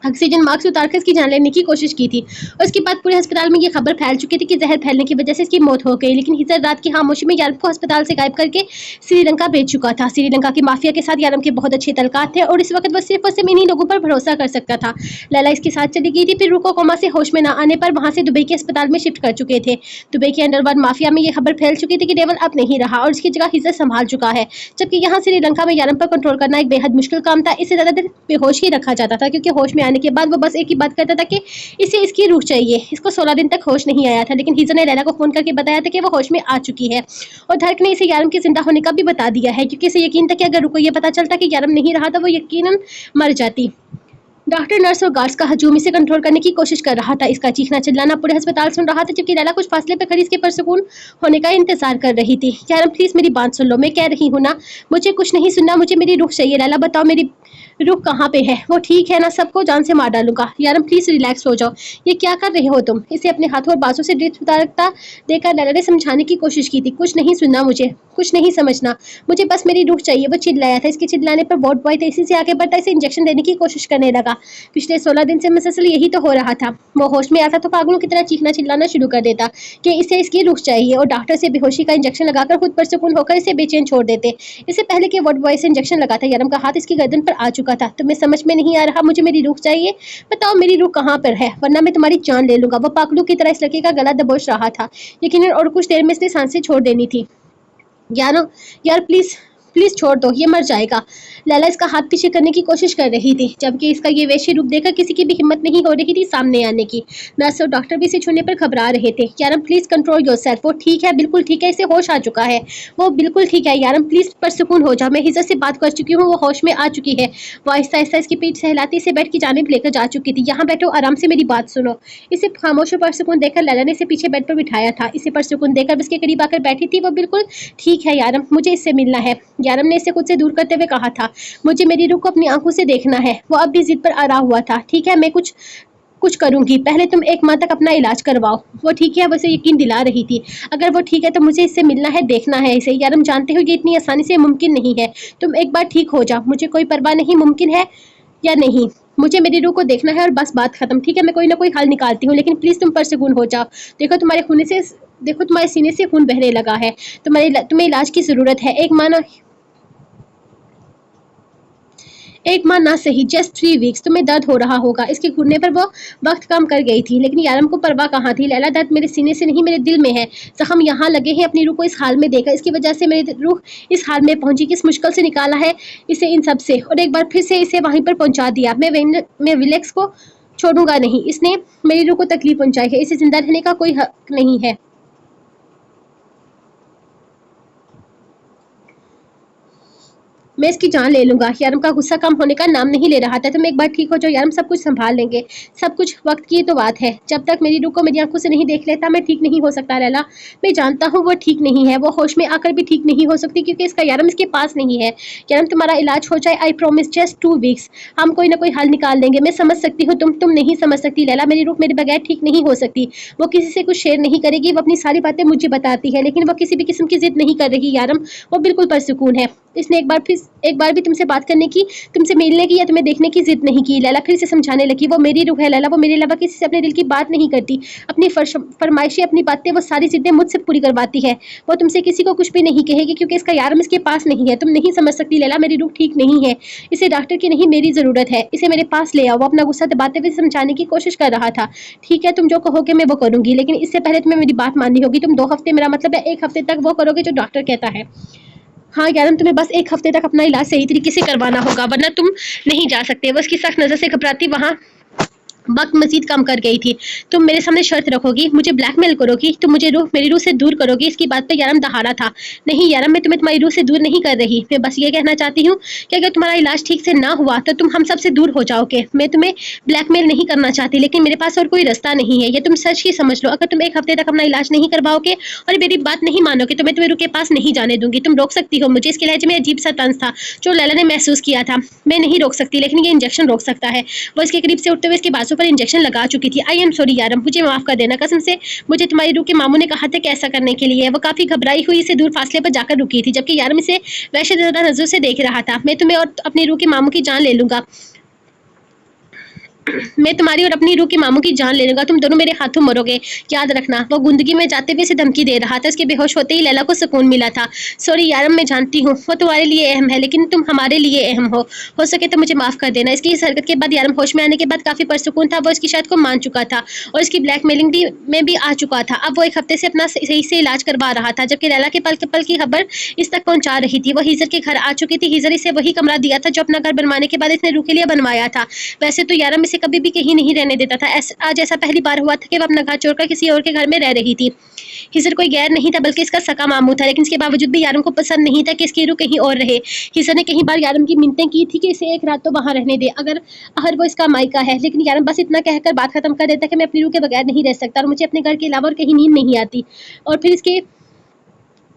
ऑक्सीजन मास्क उतारकर इसकी जान लेने की कोशिश की थी, और उसके बाद पूरे अस्पताल में ये खबर फैल चुकी थी कि जहर फैलने की वजह से इसकी मौत हो गई। लेकिन हिजर रात की खामोशी में यारम को अस्पताल से गायब करके श्रीलंका भेज चुका था। श्रीलंका की माफिया के साथ यारम के बहुत अच्छे तल्लुकात थे, और इस वक्त वो सिर्फ और सिर्फ इन्हीं लोगों पर भरोसा कर सकता था। लैला इसके साथ चली गई थी। फिर रूह को कोमा से होश में न आने पर वहां से दुबई के अस्पताल में शिफ्ट कर चुके थे। दुबई के अंडरवर्ल्ड माफिया में ये खबर फैल चुकी थी कि डेवल अब नहीं रहा, और इसकी जगह हिजर संभाल चुका है। जबकि यहाँ श्रीलंका में यारम पर कंट्रोल करना एक बेहद मुश्किल काम था। इसे ज्यादा देर बेहोश ही रखा जाता था, क्योंकि होश में आने के बाद वो बस की बात करता था कि इसे इसकी रूह चाहिए। इसको 16 दिन तक होश नहीं आया था, लेकिन हिजर ने लैला को फोन करके बताया था कि वो होश में आ चुकी है, और धर्क ने इसे यारम के जिंदा होने का भी बता दिया है, क्योंकि इसे यकीन था कि अगर रूह को ये पता चलता कि यारम नहीं रहा तो वो यकीनन मर जाती। डॉक्टर, नर्स और गार्ड्स का हजूम इसे कंट्रोल करने की कोशिश कर रहा था। इसका चीखना चिल्लाना पूरे अस्पताल सुन रहा था, जबकि लैला कुछ फासले पर खड़ी इसके परसकून होने का इंतजार कर रही थी। यारम प्लीज मेरी बात सुन लो, मैं कह रही हूँ ना, मुझे कुछ नहीं सुनना, मुझे मेरी रूह चाहिए। लैला बताओ मेरी रूह कहाँ पे है? वो ठीक है ना? सबको जान से मार डालूंगा। यारम प्लीज रिलैक्स हो जाओ, ये क्या कर रहे हो तुम? इसे अपने हाथों और बाजू से ड्रिप उतारता देखकर लैला ने समझाने की कोशिश की थी। कुछ नहीं सुनना, मुझे कुछ नहीं समझना, मुझे बस मेरी रूह चाहिए। वो चिल्लाया था। इसके चिल्लाने पर वार्ड बॉय तेजी से आगे बढ़ता इसे इंजेक्शन देने की कोशिश करने लगा। पिछले 16 दिन से मुसलसल यही तो हो रहा था। वो होश में आता तो पागलों की तरह चीखना चिल्लाना शुरू कर देता कि इसे इसकी रूह चाहिए, और डॉक्टर से बेहोशी का इंजेक्शन लगाकर खुद परसकून होकर इसे बेचैन छोड़ देते। इससे पहले कि वार्ड बॉय से इंजेक्शन लगाता, यारम का हाथ इसकी गर्दन पर आ चुका था। तुम्हें समझ में नहीं आ रहा? मुझे मेरी रूह चाहिए, बताओ मेरी रूह कहाँ पर है, वरना मैं तुम्हारी जान ले लूंगा। वो पागलों की तरह इस लड़के का गला दबोच रहा था। यकीनन और कुछ देर में इसने सांसें छोड़ देनी थी। यार प्लीज प्लीज छोड़ दो, ये मर जाएगा। लैला इसका हाथ पीछे करने की कोशिश कर रही थी, जबकि इसका ये वैश्य रूप देखकर किसी की भी हिम्मत नहीं हो रही थी सामने आने की। नर्स और डॉक्टर भी इसे छूने पर घबरा रहे थे। यारम प्लीज कंट्रोल योरसेल्फ, वो ठीक है, बिल्कुल ठीक है, इसे होश आ चुका है, वो बिल्कुल ठीक है। यारम प्लीज परसुकून हो जाओ, मैं हिजर से बात कर चुकी हूँ, वो होश में आ चुकी है। वो आहिस्ता आहिस्ता इसकी पीठ सहलाती इसे बेड की जानिब लेकर जा चुकी थी। यहाँ बैठो, आराम से मेरी बात सुनो। इसे खामोश और परसुकून देखकर लैला ने इसे पीछे बेड पर बिठाया था। इसे परसुकून देखकर उसके करीब आकर बैठी थी। वो बिल्कुल ठीक है यारम, मुझे इससे मिलना है। यारम ने इसे खुद से दूर करते हुए कहा था, मुझे मेरी रूह को अपनी आंखों से देखना है। वो अब भी जिद पर अड़ा हुआ था। ठीक है, मैं कुछ कुछ करूंगी, पहले तुम एक माह तक अपना इलाज करवाओ। वो ठीक है, वो इसे यकीन दिला रही थी। अगर वो ठीक है तो मुझे इससे मिलना है, देखना है इसे। यारम जानते हो ये इतनी आसानी से मुमकिन नहीं है, तुम एक बार ठीक हो जाओ, मुझे कोई परवाह नहीं मुमकिन है या नहीं, मुझे मेरी रूह को देखना है और बस बात खत्म। ठीक है, मैं कोई ना कोई हल निकालती हूँ, लेकिन प्लीज तुम परसुकून हो जाओ। देखो तुम्हारे सीने से खून बहने लगा है, तुम्हें इलाज की जरूरत है। एक माह ना सही, जस्ट 3 वीक्स, तुम्हें दर्द हो रहा होगा। इसके घुटने पर वो वक्त कम कर गई थी, लेकिन यारम को परवाह कहाँ थी। लैला, दर्द मेरे सीने से नहीं, मेरे दिल में है। जख्म यहाँ लगे हैं अपनी रूह को इस हाल में देखकर, इसकी वजह से मेरी रूह इस हाल में पहुंची। किस मुश्किल से निकाला है इसे इन सब से, और एक बार फिर से इसे वहीं पर पहुंचा दिया। मैं विलेक्स को छोड़ूंगा नहीं, इसने मेरी रूह को तकलीफ पहुंचाई है, इसे जिंदा रहने का कोई हक नहीं है। मैं इसकी जान ले लूंगा। यारम का गुस्सा कम होने का नाम नहीं ले रहा था। तुम एक बार ठीक हो जाओ यारम, सब कुछ संभाल लेंगे, सब कुछ वक्त की तो बात है। जब तक मेरी रूह को मेरी आंखों से नहीं देख लेता मैं ठीक नहीं हो सकता। लैला, मैं जानता हूँ वो ठीक नहीं है, वो होश में आकर भी ठीक नहीं हो सकती, क्योंकि इसका यारम इसके पास नहीं है। यारम तुम्हारा इलाज हो जाए, आई प्रोमिस, जस्ट 2 वीक्स, हम कोई ना कोई हल निकाल लेंगे। मैं समझ सकती हूँ, तुम नहीं समझ सकती लैला, मेरी रूह मेरे बगैर ठीक नहीं हो सकती। वो किसी से कुछ शेयर नहीं करेगी, वो अपनी सारी बातें मुझे बताती है, लेकिन वो किसी भी किस्म की जिद नहीं कर रही यारम, वो बिल्कुल परसुकून है। इसने एक बार भी तुमसे बात करने की, तुमसे मिलने की या तुम्हें देखने की जिद नहीं की। लैला फिर से समझाने लगी, वो मेरी रूह है लैला, वो मेरे अलावा किसी से अपने दिल की बात नहीं करती। अपनी फरमाइशें, अपनी बातें, वो सारी जिद्दें मुझसे पूरी करवाती है। वो तुमसे किसी को कुछ भी नहीं कहेगी, क्योंकि इसका यारम इसके पास नहीं है। तुम नहीं समझ सकती लैला, मेरी रूह ठीक नहीं है, इसे डॉक्टर की नहीं मेरी जरूरत है। इसे मेरे पास ले आओ। वो अपना गुस्सा दबाते हुए समझाने की कोशिश कर रहा था। ठीक है, तुम जो कहोगे मैं वो करूंगी, लेकिन इससे पहले तुम्हें मेरी बात माननी होगी। तुम 2 हफ्ते, मेरा मतलब है 1 हफ्ते तक वो करोगे जो डॉक्टर कहता है। हाँ यारम, तुम्हें बस 1 हफ्ते तक अपना इलाज सही तरीके से करवाना होगा, वरना तुम नहीं जा सकते। वो उसकी सख्त नजर से घबराती वहाँ वक्त मजीद कम कर गई थी। तुम मेरे सामने शर्त रखोगी, मुझे ब्लैकमेल करोगी, तुम मुझे मेरी रूह से दूर करोगी। इसकी बात पर यारम दहाड़ा था। नहीं यारम, मैं तुम्हें तुम्हारी रूह से दूर नहीं कर रही, मैं बस ये कहना चाहती हूँ कि अगर तुम्हारा इलाज ठीक से ना हुआ तो तुम हम सब से दूर हो जाओगे। मैं तुम्हें ब्लैकमेल नहीं करना चाहती, लेकिन मेरे पास और कोई रास्ता नहीं है, ये तुम सच ही समझ लो। अगर तुम 1 हफ्ते तक अपना इलाज नहीं करवाओगे और मेरी बात नहीं मानोगे तो मैं तुम्हें रूह के पास नहीं जाने दूंगी। तुम रोक सकती हो मुझे। इसके लहजे में अजीब सा तंज था जो लैला ने महसूस किया था। मैं नहीं रोक सकती, लेकिन ये इंजेक्शन रोक सकता है। वो इसके करीब से उठते हुए इसके बाजू पर इंजेक्शन लगा चुकी थी। आई एम सॉरी यारम, मुझे माफ कर देना, कसम से मुझे तुम्हारी रूह के मामू ने कहा था कि ऐसा करने के लिए। वो काफी घबराई हुई इसे दूर फासले पर जाकर रुकी थी, जबकि यारम इसे वैसे ज्यादा नजर से देख रहा था। मैं तुम्हें और अपनी रूह के मामू की जान ले लूंगा, मैं तुम्हारी और अपनी रूह के मामू की जान ले लूंगा, तुम दोनों मेरे हाथों मरोगे, याद रखना। वो गुंदगी में जाते हुए इसे धमकी दे रहा था। उसके बेहोश होते ही लैला को सुकून मिला था। सॉरी यारम, मैं जानती हूँ वो तुम्हारे लिए अहम है, लेकिन तुम हमारे लिए अहम हो सके तो मुझे माफ कर देना। इसकी इस हरकत के बाद यारम होश में आने के बाद काफी परसुकून था। वो इसकी शर्त को मान चुका था और इसकी ब्लैकमेलिंग में भी आ चुका था। अब वो 1 हफ्ते से अपना सही से इलाज करवा रहा था, जबकि लैला के पल की खबर इस तक पहुंचा रही थी। वो हीजर के घर आ चुकी थी। हीजर इसे वही कमरा दिया था जो अपना घर बनवाने के बाद इसने रूह के लिए बनवाया था। वैसे तो यारम इसे कभी भी कहीं नहीं रहने देता था। आज ऐसा पहली बार हुआ था कि वो अपना घर छोड़कर किसी और के घर में रह रही थी। हिजर कोई गैर नहीं था, बल्कि इसका सका मामू था, लेकिन इसके बावजूद भी यारम को पसंद नहीं था कि इसकी रूह कहीं और रहे। हिजर ने कई बार यारम की मिन्नतें की थी कि इसे 1 रात तो वहां रहने दे, अगर वो इसका मायका है, लेकिन यारम बस इतना कहकर बात खत्म कर देता कि मैं अपनी रूह के बगैर नहीं रह सकता और मुझे अपने घर के अलावा और कहीं नींद नहीं आती। और फिर इसके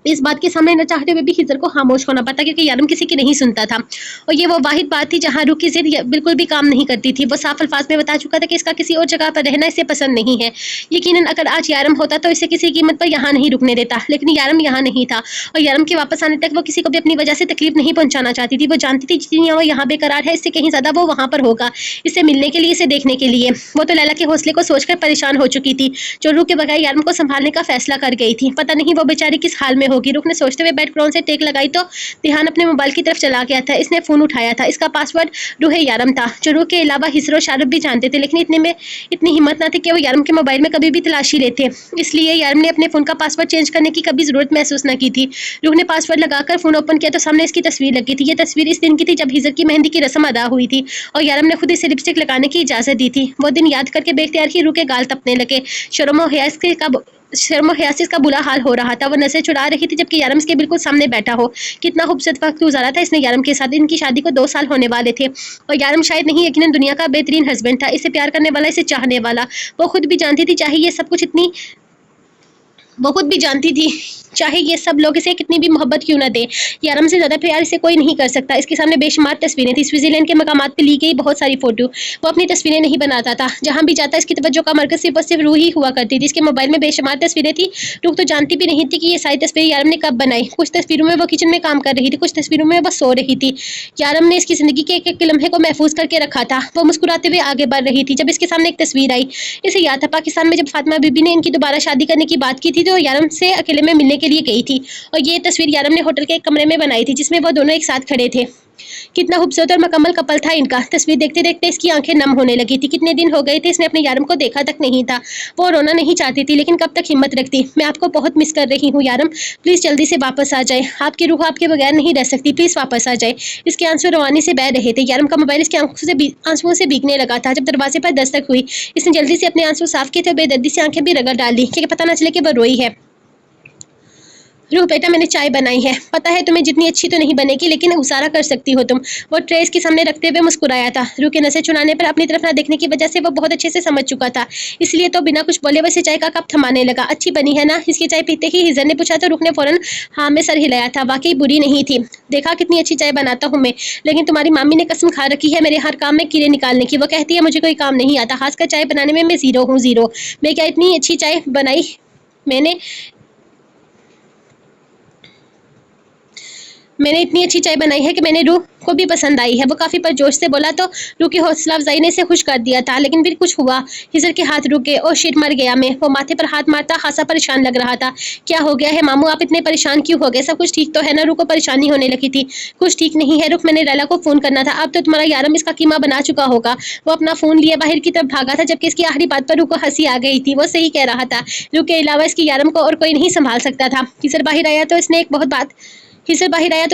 इस बात के सामने न चाहते हुए भी हिजर को खामोश होना पड़ता, क्योंकि यारम किसी की नहीं सुनता था। और ये वो वाहिद बात थी जहां रूह की जिद बिल्कुल भी काम नहीं करती थी। वो साफ अल्फाज में बता चुका था कि इसका किसी और जगह पर रहना इसे पसंद नहीं है। यकीनन अगर आज यारम होता तो इसे किसी कीमत पर यहाँ नहीं रुकने देता, लेकिन यारम यहाँ नहीं था और यारम के वापस आने तक वो किसी को भी अपनी वजह से तकलीफ नहीं पहुंचाना चाहती थी। वो जानती थी जितनी वो यहाँ बेकरार है, इससे कहीं ज्यादा वो वहां पर होगा, इससे मिलने के लिए, इसे देखने के लिए। वो तो लैला के हौसले को सोचकर परेशान हो चुकी थी, जो रूह के बगैर यारम को संभालने का फैसला कर गई थी। पता नहीं वो बेचारी किस हाल में होगी। रुख ने सोचते हुए बेड क्रोन से टेक लगाई तो ध्यान अपने मोबाइल की तरफ चला गया था। इसने फ़ोन उठाया था। इसका पासवर्ड रूह यारम था, जो रूह के अलावा हिजर और शाहरुख भी जानते थे, लेकिन इतने में इतनी हिम्मत ना थी कि वो यारम के मोबाइल में कभी भी तलाशी लेते। इसलिए यारम ने अपने फ़ोन का पासवर्ड चेंज करने की कभी ज़रूरत महसूस न की थी। रूह ने पासवर्ड लगाकर फ़ोन ओपन किया तो सामने इसकी तस्वीर लगी थी। ये तस्वीर इस दिन की थी जब हिजर की मेहंदी की रस्म अदा हुई थी और यारम ने खुद इसे लिपस्टिक लगाने की इजाज़त दी थी। वो दिन याद करके बेख्तियार ही रूह के गाल तपने लगे। शर्म और हयासिस का बुरा हाल हो रहा था। वो नजर चुरा रही थी जबकि यारम इसके बिल्कुल सामने बैठा हो। कितना खूबसूरत वक्त गुजारा था इसने यारम के साथ। इनकी शादी को 2 साल होने वाले थे और यारम शायद नहीं, यकीनन दुनिया का बेहतरीन हस्बैंड था। इसे प्यार करने वाला, इसे चाहने वाला। वो खुद भी जानती थी चाहे ये सब कुछ इतनी वो खुद भी जानती थी चाहे ये सब लोग इसे कितनी भी मोहब्बत क्यों न दे, यारम से ज़्यादा प्यार इसे कोई नहीं कर सकता। इसके सामने बेशुमार तस्वीरें थी, स्विट्जरलैंड के मकामात पे ली गई बहुत सारी फोटो। वो अपनी तस्वीरें नहीं बनाता था, जहाँ भी जाता इसकी तवज्जो का मरकज़ सिर्फ और सिर्फ रूह ही हुआ करती थी। इसके मोबाइल में बेशुमार तस्वीरें थी। रूह तो जानती भी नहीं थी कि ये सारी तस्वीरें यारम ने कब बनाई। कुछ तस्वीरों में वो किचन में काम कर रही थी, कुछ तस्वीरों में वो सो रही थी। यारम ने इसकी ज़िंदगी के एक लम्हे को महफूज करके रखा था। वो मुस्कुराते हुए आगे बढ़ रही थी जब इसके सामने एक तस्वीर आई। इसे याद था पाकिस्तान में जब फातिमा बीबी ने इनकी दोबारा शादी करने की बात की थी तो यारम से अकेले में मिलने के लिए गई थी और ये तस्वीर यारम ने होटल के एक कमरे में बनाई थी जिसमें वो दोनों एक साथ खड़े थे। कितना खूबसूरत और मुकम्मल कपल था इनका। तस्वीर देखते देखते इसकी आंखें नम होने लगी थी। कितने दिन हो गए थे इसने अपने यारम को देखा तक नहीं था। वो रोना नहीं चाहती थी लेकिन कब तक हिम्मत रखती। मैं आपको बहुत मिस कर रही हूँ यारम, प्लीज़ जल्दी से वापस आ जाए। आपकी रूह आपके बगैर नहीं रह सकती, प्लीज़ वापस आ जाए। इसके आंसू रवानी से बह रहे थे। यारम का मोबाइल इसके आंसुओं से भीगने लगा था। जब दरवाजे पर दस्तक हुई इसने जल्दी से अपने आंसू साफ किए थे, बेदर्दी से आंखें भी रगड़ डाली कि पता ना चले कि वो रोई है। रूह बेटा, मैंने चाय बनाई है। पता है तुम्हें जितनी अच्छी तो नहीं बनेगी लेकिन गुजारा कर सकती हो तुम। वो ट्रे इसके सामने रखते हुए मुस्कुराया था। रूह के नजर चुराने पर अपनी तरफ ना देखने की वजह से वो बहुत अच्छे से समझ चुका था, इसलिए तो बिना कुछ बोले वैसे चाय का कप थमाने लगा। अच्छी बनी है ना? इसकी चाय पीते ही हिजर ने पूछा तो रूह ने फौरन हाँ में सर हिलाया था। वाकई बुरी नहीं थी। देखा कितनी अच्छी चाय बनाता हूँ मैं, लेकिन तुम्हारी मामी ने कसम खा रखी है मेरे हर काम में कीड़े निकालने की। वो कहती है मुझे कोई काम नहीं आता, खासकर चाय बनाने में मैं ज़ीरो हूँ, ज़ीरो। मैं क्या इतनी अच्छी चाय बनाई मैंने इतनी अच्छी चाय बनाई है कि मैंने रूह को भी पसंद आई है। वो काफ़ी परजोश से बोला तो रूह की हौसला अफजाई ने इसे खुश कर दिया था, लेकिन फिर कुछ हुआ। हिजर के हाथ रुक गए। और शिट, मर गया मैं। वो माथे पर हाथ मारता खासा परेशान लग रहा था। क्या हो गया है मामू, आप इतने परेशान क्यों हो गए? सब कुछ ठीक तो है ना? रूह को परेशानी होने लगी थी। कुछ ठीक नहीं है रुख, मैंने लैला को फ़ोन करना था। अब तो तुम्हारा यारम इसका कीमा बना चुका होगा। वो अपना फ़ोन लिए बाहर की तरफ भागा था जबकि इसकी आखिरी बात पर रूह को हंसी आ गई थी। वो सही कह रहा था, रूह के अलावा इसकी यारम को और कोई नहीं संभाल सकता था। हिजर बाहर आया तो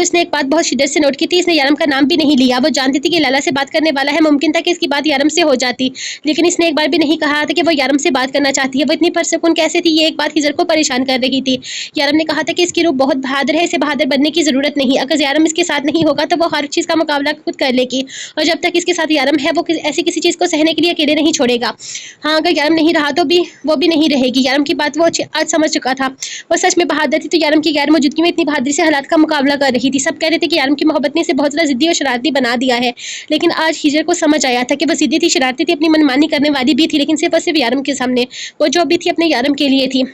इसने एक बात बहुत शिद्दत से नोट की थी। इसने यारम का नाम भी नहीं लिया। वो जानती थी कि लैला से बात करने वाला है। मुमकिन था कि इसकी बात यारम से हो जाती, लेकिन इसने एक बार भी नहीं कहा था कि वो यारम से बात करना चाहती है। वो इतनी परसुकून कैसे थी, ये एक बात हिजर को परेशान कर रही थी। यारम ने कहा था कि इसकी रूह बहुत बहादुर है, इसे बहादुर बनने की ज़रूरत नहीं। अगर यारम इसके साथ नहीं होगा तो वो हर चीज़ का मुकाबला खुद कर लेगी, और जब तक इसके साथ यारम है वो ऐसी किसी चीज़ को सहने के लिए अकेले नहीं छोड़ेगा। हाँ, अगर यारम नहीं रहा तो भी वो भी नहीं रहेगी। यारम की बात वो आज समझ चुका था। वो सच में बहादुर थी तो यारम की गैर मौजूदगी में इतनी बहादुरी से हालात का मुकाबला कर रही थी। सब कह रहे थे कि यारम की मोहब्बत ने इसे बहुत ज़्यादा जिद्दी और शरारती बना दिया है, लेकिन आज हिजर को समझ आया था कि वो जिद्दी थी, शरारती थी, अपनी मनमानी करने वाली भी थी, लेकिन सिर्फ और सिर्फ यारम के सामने। वो जो भी थी अपने यारम के लिए थी।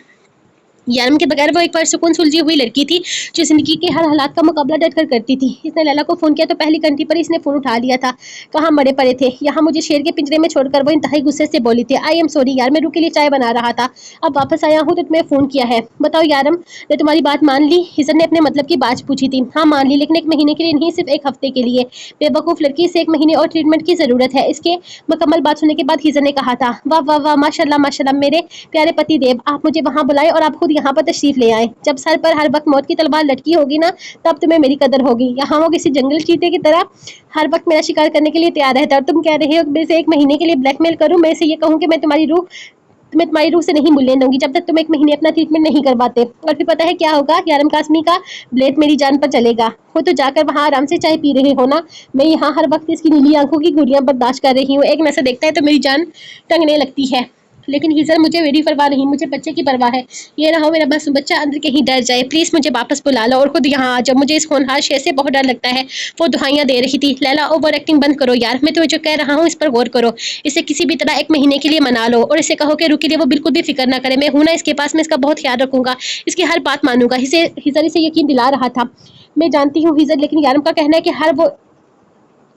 यारम के बगैर वो एक परसुकून सुलझी हुई लड़की थी जो जिंदगी के हर हालात का मुकाबला डट कर करती थी। इसने लैला को फ़ोन किया तो पहली घंटी पर इसने फ़ोन उठा लिया था। कहाँ मरे पड़े थे, यहाँ मुझे शेर के पिंजरे में छोड़कर वो इंतहाई गुस्से से बोली थी, आई एम सॉरी यार, मैं रूह के लिए चाय बना रहा था, अब वापस आया हूँ तो तुम्हें फ़ोन किया है। बताओ यारम, ने तुम्हारी बात मान ली? हिजर ने अपने मतलब की बात पूछी थी। हाँ मान ली, लेकिन 1 महीने के लिए नहीं, सिर्फ 1 हफ्ते के लिए। बेवकूफ़ लड़की, इसे 1 महीने और ट्रीटमेंट की ज़रूरत है। इसके मुकम्मल बात सुनने के बाद हिजर ने कहा था, वाह वाह वाह, माशाल्लाह माशाल्लाह, मेरे प्यारे पति देव, आप मुझे वहाँ बुलाए और आप खुद यहाँ पर तशरीफ़ ले आए। जब सर पर हर वक्त मौत की तलवार लटकी होगी ना, तब तुम्हें मेरी कदर होगी। यहाँ वो किसी जंगल चीते की तरह हर वक्त मेरा शिकार करने के लिए तैयार रहता है, और तुम कह रहे हो मेरे से 1 महीने के लिए ब्लैकमेल करूँ? मैं इसे ये कहूँ कि मैं तुम्हारी रूह से नहीं मिलने दूंगी जब तक तुम 1 महीने अपना ट्रीटमेंट नहीं करवाते। और फिर पता है क्या होगा? यारम कासमी का ब्लेड मेरी जान पर चलेगा। वो तो जाकर वहाँ आराम से चाय पी रहे हो ना, मैं यहाँ हर वक्त इसकी नीली आंखों की घुरियां बर्दाश्त कर रही हूँ। एक नजर देखता है तो मेरी जान टंगने लगती है। लेकिन हिजर, मुझे मेरी परवाह नहीं, मुझे बच्चे की परवाह है। ये ना हो मेरा बस बच्चा अंदर कहीं डर जाए। प्लीज़ मुझे वापस बुला लो और खुद यहाँ आ जाओ, मुझे इस होनहार शेर से बहुत डर लगता है। वो दुहाइयाँ दे रही थी। लैला, ओवर एक्टिंग बंद करो यार, मैं तुम्हें जो कह रहा हूँ इस पर गौर करो। इसे किसी भी तरह 1 महीने के लिए मना लो और इसे कहो कि रूह के लिए वो बिल्कुल भी फिक्र ना करे। मैं हूँ ना इसके पास, मैं इसका बहुत ख्याल रखूंगा, इसकी हर बात मानूंगा। हिजर इसे यकीन दिला रहा था। मैं जानती हूँ हिजर, लेकिन यारम का कहना है कि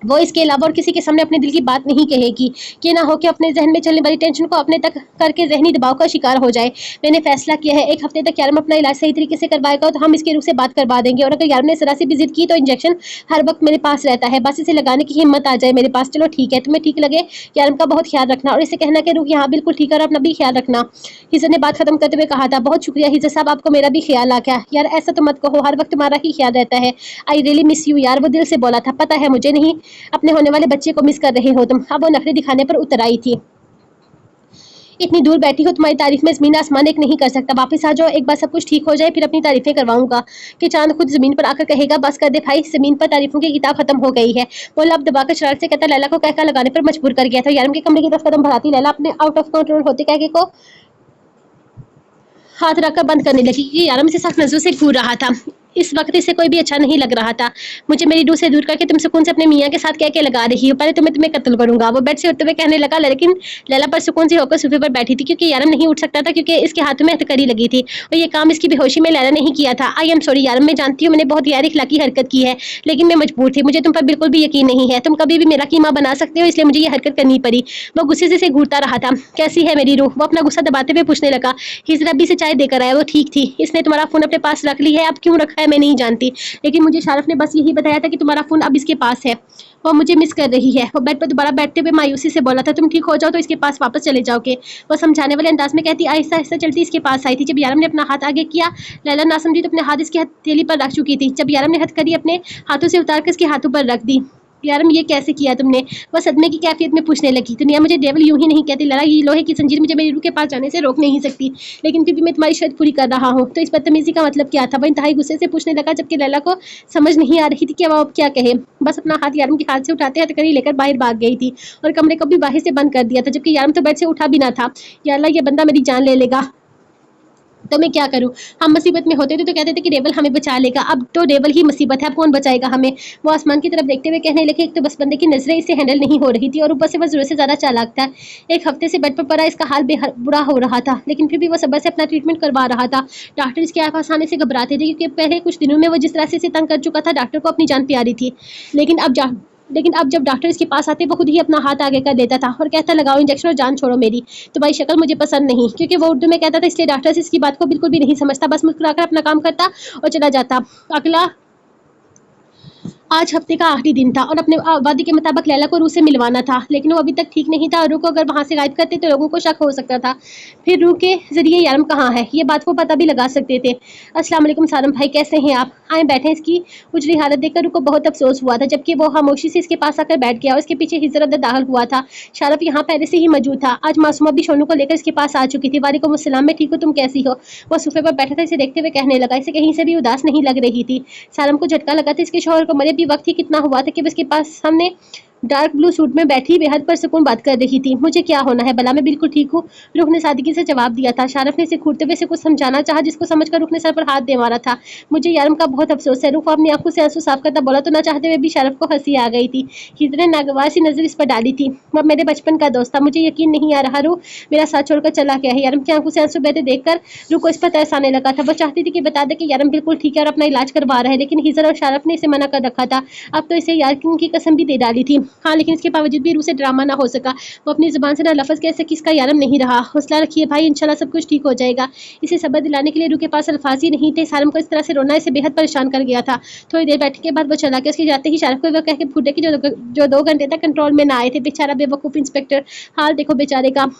वो इसके अलावा और किसी के सामने अपने दिल की बात नहीं कहेगी कि ना हो कि अपने जहन में चलने वाली टेंशन को अपने तक करके जहनी दबाव का शिकार हो जाए। मैंने फैसला किया है 1 हफ्ते तक यारम अपना इलाज सही तरीके से करवाएगा तो हम इसके रूह से बात करवा देंगे, और अगर यारम ने जरा सी भी जिद की तो इंजेक्शन हर वक्त मेरे पास रहता है, बस इसे लगाने की हिम्मत आ जाए मेरे पास। चलो ठीक है, तुम्हें ठीक लगे। यारम का बहुत ख्याल रखना, और इसे कहना कि रूह यहाँ बिल्कुल ठीक है और अपना भी ख्याल रखना। हिजर ने बात खत्म करते हुए कहा था, बहुत शुक्रिया हिजर साहब, आपको मेरा भी ख्याल आ गया। यार ऐसा तो मत कहो, हर वक्त तुम्हारा ही ख्याल रहता है। आई रियली मिस यू यार। वो दिल से बोला था, पता है मुझे, नहीं अपने होने वाले बच्चे को मिस कर रहे हो तुम। अब वो नखरे दिखाने पर उतर आई थी। इतनी दूर बैठी हो, तुम्हारी तारीफ में जमीन आसमान एक नहीं कर सकता। वापस आ जाओ, एक बार सब कुछ ठीक हो जाए फिर अपनी तारीफें करवाऊंगा। कि चांद खुद जमीन पर आकर कहेगा, बस कर दे भाई, जमीन पर तारीफों की किताब खत्म हो गई है। वो लब दबाकर शरारत से कहता, लैला को कहका लगाने पर मजबूर कर गया था। यारम के कमरे की तरफ कदम बढ़ाती लैला अपने आउट ऑफ कंट्रोल होते कहके को हाथ रखकर बंद करने लगी कि यारम से सख्त नजरों से घूर रहा था। इस वक्त इसे कोई भी अच्छा नहीं लग रहा था। मुझे मेरी रूह से दूर करके तुम सुकून से अपने मियाँ के साथ कह के लगा रही हो, पहले तुम्हें कत्ल करूंगा। वो बेड से उठते हुए कहने लगा, लेकिन लैला पर सुकून से होकर सोफे पर बैठी थी क्योंकि यारम नहीं उठ सकता था क्योंकि इसके हाथों में हथकड़ी लगी थी, और ये काम इसकी बेहोशी में लैला नहीं किया था। आई एम सॉरी यारम, मैं जानती हूँ मैंने बहुत गैर इखलाकी हरकत की है, लेकिन मैं मजबूर थी। मुझे तुम पर बिल्कुल भी यकीन नहीं है, तुम कभी भी मेरा कीमा बना सकते हो, इसलिए मुझे ये हरकत करनी पड़ी। वो गुस्से से घूरता रहा था। कैसी है मेरी रूह? वो अपना गुस्सा दबाते हुए पूछने लगा। हिजर अभी से चाय देकर आया, वो ठीक थी। इसने तुम्हारा फोन अपने पास रख ली है, अब क्यों रखा है मैं नहीं जानती, लेकिन मुझे शारफ ने बस यही बताया था कि तुम्हारा फोन अब इसके पास है, वो मुझे मिस कर रही है। वो बेड पर दोबारा बैठते हुए मायूसी से बोला था, तुम ठीक हो जाओ तो इसके पास वापस चले जाओगे। वो समझाने वाले अंदाज में कहती आहिस्ता आहिस्ता चलती इसके पास आई थी। जब यारम ने अपना हाथ आगे किया, लैला ना समझी तो अपने हाथ इसकी हथेली पर रख चुकी थी। जब यारम ने हथकड़ी अपने हाथों से उतार कर इसके हाथों पर रख दी, यारम ये कैसे किया तुमने? वो सदमे की कैफियत में पूछने लगी। दुनिया मुझे डेविल यूं ही नहीं कहती लड़ा, ये लोहे की जंजीर मुझे मेरी रूह के पास जाने से रोक नहीं सकती, लेकिन फिर भी मैं तुम्हारी शर्त पूरी कर रहा हूँ। तो इस बदतमीजी का मतलब क्या था? वो इंतहाई गुस्से से पूछने लगा, जबकि लैला को समझ नहीं आ रही थी कि वो अब क्या कहे। बस अपना हाथ यारम के हाथ से उठाते हथकड़ी लेकर बाहर भाग गई थी और कमरे को भी बाहर से बंद कर दिया था, जबकि यारम तो बेड से उठा भी ना था। या अल्लाह, ये बंदा मेरी जान ले लेगा तो मैं क्या करूं? हम मुसीबत में होते थे तो कहते थे कि डेवल हमें बचा लेगा, अब तो डेवल ही मुसीबत है, अब कौन बचाएगा हमें? वो आसमान की तरफ देखते हुए कहने लगे, एक तो बस बंदे की नजरें इसे हैंडल नहीं हो रही थी और ऊपर से वो जरूरत से ज्यादा चालाक था। 1 हफ्ते से बेड पर पड़ा इसका हाल बुरा हो रहा था, लेकिन फिर भी वो सब्र से अपना ट्रीटमेंट करवा रहा था। डॉक्टर इसके आस आने से घबराते थे क्योंकि पहले कुछ दिनों में वो जिस तरह से इसे तंग कर चुका था, डॉक्टर को अपनी जान प्यारी थी। लेकिन अब जब डॉक्टर इसके पास आते, वो खुद ही अपना हाथ आगे कर देता था और कहता, लगाओ इंजेक्शन और जान छोड़ो मेरी। तुम्हारी शक्ल मुझे पसंद नहीं, क्योंकि वो उर्दू में कहता था, इसलिए डॉक्टर इसकी बात को बिल्कुल भी नहीं समझता, बस मुस्कुराकर अपना काम करता और चला जाता। अगला आज हफ्ते का आखिरी दिन था और अपने वादे के मुताबिक लैला को रूह से मिलवाना था, लेकिन वो अभी तक ठीक नहीं था और रूह को अगर वहां से गायब करते तो लोगों को शक हो सकता था। फिर रूह के जरिए यारम कहाँ है, ये बात वो पता भी लगा सकते थे। अस्सलाम वालेकुम सारम भाई, कैसे हैं आप? आए बैठे। इसकी उजरी हालत देखकर रूह को बहुत अफसोस हुआ था, जबकि वो खामोशी से इसके पास आकर बैठ गया और इसके पीछे हिजर अंदर दाखिल हुआ था। शारफ यहाँ पहले से ही मौजूद था। आज मासूमा भी सोनू को लेकर इसके पास आ चुकी थी। वालेकुम अस्सलाम, मैं ठीक हूँ, तुम कैसी हो? वो सोफे पर बैठा था, इसे देखते हुए कहने लगा। इसे कहीं से भी उदास नहीं लग रही थी। सारम को झटका लगा था, इसके शौहर को मरे भी वक्त ही कितना हुआ था कि उसके पास सामने डार्क ब्लू सूट में बैठी बेहद परसकून बात कर रही थी। मुझे क्या होना है भला, मैं बिल्कुल ठीक हूँ, रुख ने सादगी से जवाब दिया था। शारफ ने इसे घूरते हुए से कुछ समझाना चाहा, जिसको समझकर रुख ने सर पर हाथ दे मारा था। मुझे यारम का बहुत अफसोस है। रुख अपनी आंखों से आंसू साफ करता बोला तो ना चाहते हुए भी शारफ को हंसी आ गई थी। हिजर ने नागवार सी नजर इस पर डाली थी। वह मेरे बचपन का दोस्त था, मुझे यकीन नहीं आ रहा रूह मेरा साथ छोड़कर चला गया है। यारम की आंखों से आंसू बहते देखकर रूह को इस पर तरस आने लगा था। वो चाहती थी कि बता दे कि यारम बिल्कुल ठीक है और अपना इलाज करवा रहा है, लेकिन हिजर और शारफ ने इसे मना कर रखा था। अब तो इसे यार की कसम भी दे डाली थी। हाँ, लेकिन इसके बावजूद भी रूह से ड्रामा ना हो सका। वो अपनी जुबान से ना लफ्ज कह सकी, इसका यारम नहीं रहा। हौसला रखिए भाई, इंशाल्लाह सब कुछ ठीक हो जाएगा। इसे सब्र दिलाने के लिए रूह के पास अल्फाज ही नहीं थे। सारम को इस तरह से रोना इसे बेहद परेशान कर गया था। थोड़ी देर बैठने के बाद वो चला गया। उसके जाते ही शारफ को वो कह के फूटे कि जो 2 घंटे तक कंट्रोल में ना आए थे। बेचारा बेवकूफ इंस्पेक्टर, हाल देखो बेचारे का।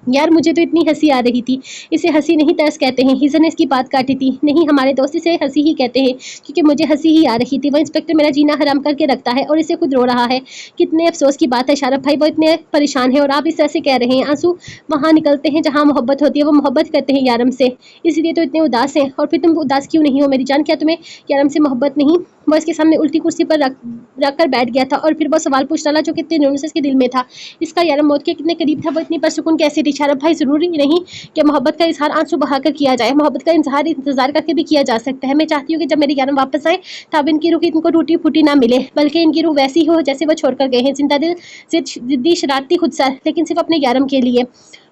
यार मुझे तो इतनी हंसी आ रही थी। इसे हंसी नहीं तरस कहते हैं। हिजर ने इसकी बात काटी थी। नहीं, हमारे दोस्त इसे हंसी ही कहते हैं, क्योंकि मुझे हंसी ही आ रही थी। वो इंस्पेक्टर मेरा जीना हराम करके रखता है और इसे खुद रो रहा है। कितने अफसोस की बात है शारफ भाई, वो इतने परेशान है और आप इस तरह से कह रहे हैं। आंसू वहाँ निकलते हैं जहाँ मोहब्बत होती है। वो मोहब्बत करते हैं यारम से, इसलिए तो इतने उदास हैं। और फिर तुम उदास क्यों नहीं हो मेरी जान? क्या तुम्हें यारम से मोहब्बत नहीं? वो इसके सामने उल्टी कुर्सी पर रख कर बैठ गया था और फिर वो सवाल पूछ डाला जो कितने जुनून से इसके दिल में था। इसका यारम मौत के कितने करीब था, वो इतनी परसुकून कैसे थी? शारफ भाई, जरूरी नहीं कि मोहब्बत का इजहार आंसू बहाकर किया जाए। मोहब्बत का इजहार इंतजार करके भी किया जा सकता है। मैं चाहती हूँ कि जब मेरे यारम वापस आए तब इनकी रूह इनको टूटी फूटी ना मिले, बल्कि इनकी रूह वैसी हो जैसे वो छोड़कर गए हैं। जिंदा दिल, जिद्दी, शरारती, खुदसर, लेकिन सिर्फ अपने यारम के लिए।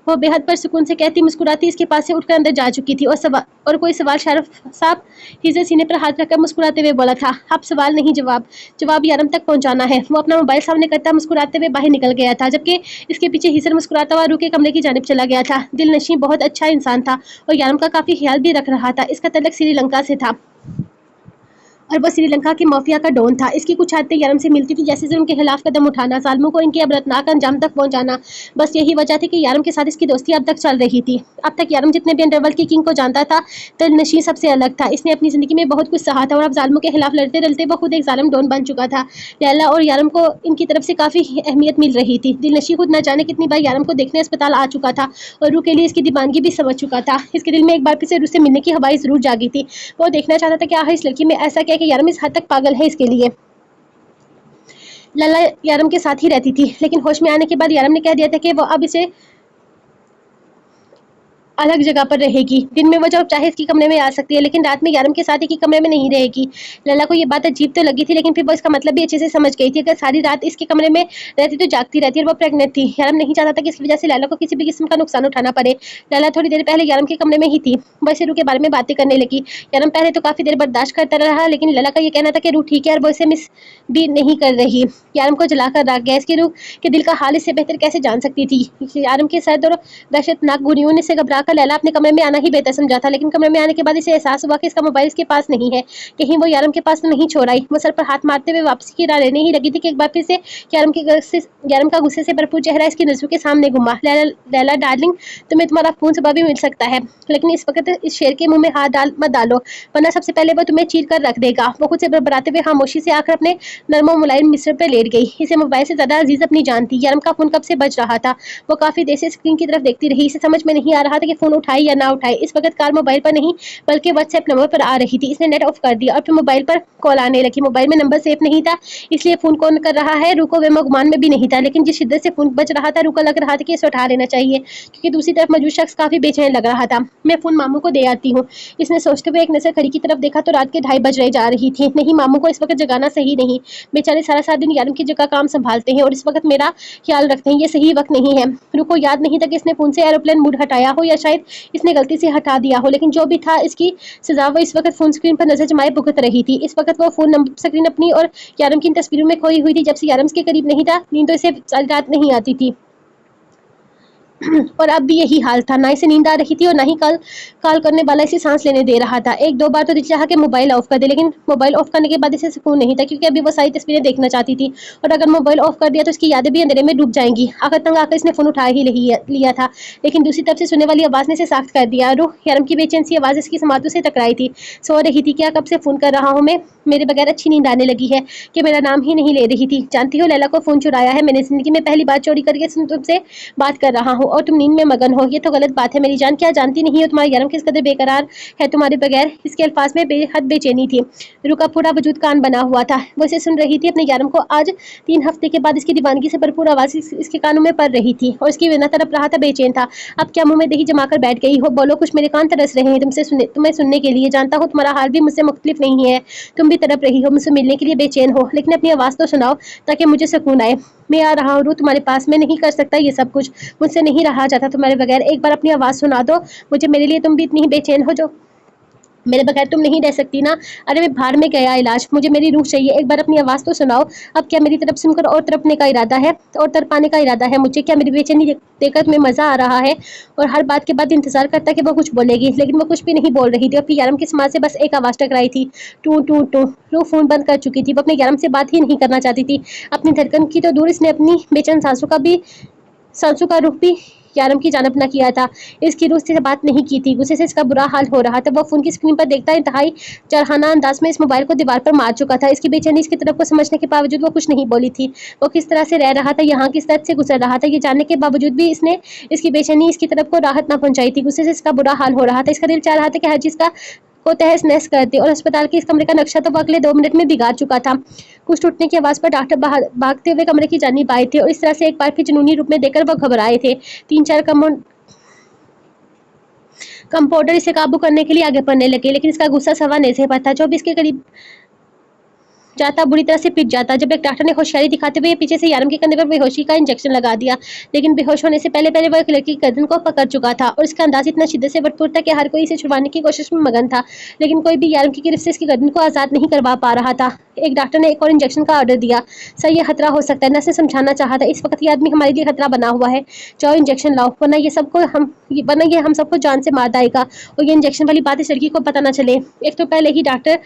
वो बेहद परसुकून से कहती मुस्कुराती इसके पास से उठकर अंदर जा चुकी थी और कोई सवाल शरफ साहब हिजर सीने पर हाथ रखकर मुस्कुराते हुए बोला था, अब सवाल नहीं जवाब यारम तक पहुंचाना है। वो अपना मोबाइल सामने करता मुस्कुराते हुए बाहर निकल गया था, जबकि इसके पीछे हिजर मुस्कुराता हुआ रू के कमरे की जानिब चला गया था। दिल नशी बहुत अच्छा इंसान था और यारम का काफी ख्याल भी रख रहा था। इसका तल्लक श्रीलंका से था और वो श्रीलंका की माफिया का डॉन था। इसकी कुछ आदतें यारम से मिलती थी, जैसे उनके खिलाफ कदम उठाना, जालिमों को इनके अबरतनाक अंजाम तक पहुंचाना। बस यही वजह थी कि यारम के साथ इसकी दोस्ती अब तक चल रही थी। अब तक यारम जितने भी अंडरवर्ल्ड की किंग को जानता था, दिलनशीं सबसे अलग था। इसने अपनी जिंदगी में बहुत कुछ सहा था और अब जालिमों के खिलाफ लड़ते लड़ते वो खुद एक जालिम डॉन बन चुका था। लैला और यारम को इनकी तरफ से काफी अहमियत मिल रही थी। दिलनशीं खुद न जाने कितनी बार यारम को देखने अस्पताल आ चुका था और रू के लिए इसकी दीवानगी भी समझ चुका था। इसके दिल में एक बार फिर से रू से मिलने की हवाई जरूर जागी थी। वो देखना चाहता था कि आखिर इस लड़की में ऐसा क्या कि यारम इस हद तक पागल है इसके लिए। लला यारम के साथ ही रहती थी, लेकिन होश में आने के बाद यारम ने कह दिया था कि वो अब इसे अलग जगह पर रहेगी। दिन में वो जब चाहे इसकी कमरे में आ सकती है, लेकिन रात में यारम के साथ एक ही कमरे में नहीं रहेगी। लला को ये बात अजीब तो लगी थी, लेकिन फिर वो इसका मतलब भी अच्छे से समझ गई थी। अगर सारी रात इसके कमरे में रहती तो जागती रहती और वो प्रेग्नेंट थी। यारम नहीं चाहता था कि इस वजह से लला को किसी भी किस्म का नुकसान उठाना पड़े। लला थोड़ी देर पहले यारम के कमरे में ही थी, वो इसे रू के बारे में बातें करने लगी। यारम पहले तो काफी देर बर्दाश्त करता रहा, लेकिन लला का ये कहना था कि रू ठीक है और वो इसे मिस भी नहीं कर रही। यारम को जलाकर राख गया। इसके रू के दिल का हाल इससे बेहतर कैसे जान सकती थी। यारम के सर्द और दहशतनाक घुरियों से घबरा कर लैला अपने कमरे में आना ही बेहतर समझा था, लेकिन कमरे में आने के बाद इसे एहसास हुआ कि इसका मोबाइल इसके पास नहीं है। कहीं वो यारम के पास तो नहीं छोड़ आई। वो सर पर हाथ मारते हुए वापसी की राह लेने ही लगी थी कि एक बार फिर से यारम का गुस्से से भरपूर चेहरा इसकी नजरों के सामने घुमा। लैला डार्लिंग, तुम्हें तुम्हारा फोन सुबह भी मिल सकता है, लेकिन इस वक्त इस शेर के मुंह में हाथ मत डालो, वरना सबसे पहले वो तुम्हें चीर कर रख देगा। वो खुद से बरबराते हुए खामोशी से आकर अपने नरमो मुलायम मिस्र पर लेट गई। इसे मोबाइल से ज्यादा अजीज अपनी जान थी। यारम का फोन कब से बज रहा था। वो काफी देर से स्क्रीन की तरफ देखती रही। इसे समझ में नहीं आ रहा था कि फोन उठाए या ना उठाए। इस वक्त कार मोबाइल पर नहीं बल्कि व्हाट्सएप नंबर पर आ रही थी। इसने नेट ऑफ कर दिया और फिर मोबाइल पर कॉल आने लगी। मोबाइल में नंबर सेफ नहीं था, इसलिए फोन कौन कर रहा है रू को वे गुमान में भी नहीं था, लेकिन जिस शिद्दत से फोन बज रहा था रू को लग रहा था कि इसे उठा लेना चाहिए, क्योंकि दूसरी तरफ मौजूद शख्स काफी बेचैन लग रहा था। मैं फोन मामू को दे आती हूँ। इसने सोचते हुए एक नजर घड़ी की तरफ देखा तो रात के 2:30 बज रही जा रही थी। नहीं, मामू को इस वक्त जगाना सही नहीं। बेचारे सारा सारा दिन यारम की जगह काम संभालते हैं और इस वक्त मेरा ख्याल रखते हैं। ये सही वक्त नहीं है। रू को याद नहीं था कि इसने फोन से एरोप्लेन मोड हटाया हो या शायद इसने गलती से हटा दिया हो, लेकिन जो भी था इसकी सजा वो इस वक्त फोन स्क्रीन पर नजर जमाए भुगत रही थी। इस वक्त वो फोन स्क्रीन अपनी और यारम की इन तस्वीरों में खोई हुई थी। जब से यारम के करीब नहीं था, नींद तो इसे सारी रात नहीं आती थी और अब भी यही हाल था। ना इसे नींद आ रही थी और ना ही कॉल करने वाला इसे सांस लेने दे रहा था। एक दो बार तो दिल चाहा कि मोबाइल ऑफ कर दे, लेकिन मोबाइल ऑफ करने के बाद इसे सुकून नहीं था, क्योंकि अभी वो सारी तस्वीरें देखना चाहती थी और अगर मोबाइल ऑफ कर दिया तो इसकी यादें भी अंधेरे में डूब जाएंगी। आखिर तंग आकर इसने फोन उठा ही लिया था, लेकिन दूसरी तरफ से सुनने वाली आवाज ने इसे साख्त कर दिया। रूह यारम की बेचैन सी आवाज इसकी समातों से टकराई थी। सो रही थी, क्या कब से फोन कर रहा हूँ मैं, मेरे बगैर अच्छी नींद आने लगी है कि मेरा नाम ही नहीं ले रही थी। जानती हो, लैला को फोन चुराया है मैंने, जिंदगी में पहली बार चोरी करके तुमसे बात कर रहा हूँ और तुम नींद में मगन हो। ये तो गलत बात है मेरी जान। क्या जानती नहीं हो तुम्हारा यारम किस कदर बेकरार है तुम्हारे बगैर। इसके अल्फाज में बेहद बेचैनी थी। रूह का पूरा वजूद कान बना हुआ था। वो इसे सुन रही थी अपने यारम को आज 3 हफ्ते के बाद इसकी दीवानगी से भरपूर आवाज इसके कानों में पड़ रही थी और इसकी बिना तरफ रहा था, बेचैन था। अब क्या मुंह में दही जमाकर बैठ गई हो, बोलो कुछ, मेरे कान तरस रहे हैं तुम्हें सुनने के लिए। जानता हूँ तुम्हारा हाल भी मुझसे मुख्तलिफ नहीं है, तुम भी तड़प रही हो, मुझसे मिलने के लिए बेचैन हो, लेकिन अपनी आवाज तो सुनाओ ताकि मुझे सुकून आए। मैं आ रहा हूँ तुम्हारे पास। मैं नहीं कर सकता ये सब कुछ, मुझसे नहीं रहा जाता तुम्हारे बगैर। एक बार अपनी आवाज सुना दो मुझे, मेरे लिए तुम भी इतनी ही बेचैन हो जो मेरे बगैर तुम नहीं रह सकती ना। अरे मैं बाहर में गया इलाज, मुझे मेरी रूह चाहिए, एक बार अपनी आवाज़ तो सुनाओ। अब क्या मेरी तरफ सुनकर और तड़पने का इरादा है और तड़पाने का इरादा है मुझे? क्या मेरी बेचैनी देखकर तुम्हें मज़ा आ रहा है? और हर बात के बाद इंतजार करता कि वो कुछ बोलेगी, लेकिन वो कुछ भी नहीं बोल रही थी। और फिर यारम की समाज से बस एक आवाज़ टकराई थी, टू टू टू। रूह फोन बंद कर चुकी थी। वो अपने यारम से बात ही नहीं करना चाहती थी। अपनी धड़कन की तो दूर, इसने अपनी बेचैन सांसों का रुख भी यारम की जानब न किया था। इसकी रूह से बात नहीं की थी। गुस्से से इसका बुरा हाल हो रहा था। वो फोन की स्क्रीन पर देखता इंतहाई जरहाना अंदाज में इस मोबाइल को दीवार पर मार चुका था। इसकी बेचैनी इसकी तरफ को समझने के बावजूद वो कुछ नहीं बोली थी। वो किस तरह से रह रहा था, यहाँ किस तरह से गुजर रहा था, ये जानने के बावजूद भी इसने इसकी बेचैनी इसकी तरफ को राहत न पहुंचाई थी। गुस्से से इसका बुरा हाल हो रहा था। इसका दिल चाह रहा था कि हर चीज को तहस नहस कर दे और अस्पताल के इस कमरे का नक्शा तो वो अगले 2 मिनट में बिगाड़ चुका था। कुछ टूटने की आवाज पर डॉक्टर भागते हुए कमरे की जानिब आए थे और इस तरह से एक बार फिर जुनूनी रूप में देखकर वो घबराए थे। 3-4 कंपाउंडर इसे काबू करने के लिए आगे बढ़ने लगे, लेकिन इसका गुस्सा सवा नेज़े पर था। जो भी इसके करीब जाता, बुरी तरह से पिट जाता। जब एक डॉक्टर ने होशियारी दिखाते हुए पीछे से यारम के कंधे पर बेहोशी का इंजेक्शन लगा दिया, लेकिन बेहोश होने से पहले पहले वो एक लड़की की गर्दन को पकड़ चुका था और इसका अंदाज इतना शिद्दत से भरपूर था कि हर कोई इसे छुड़वाने की कोशिश में मगन था, लेकिन कोई भी यारम की गिरफ्त से इसकी गर्दन को आजाद नहीं करवा पा रहा था। एक डॉक्टर ने एक और इंजेक्शन का ऑर्डर दिया। सर, ये खतरा हो सकता है, नर्स ने समझाना चाहा था। इस वक्त ये आदमी हमारे लिए खतरा बना हुआ है, जाओ इंजेक्शन लाओ, वरना ये हम सबको जान से मार देगा। और ये इंजेक्शन वाली बात इस लड़की को पता ना चले। एक तो पहले ही डॉक्टर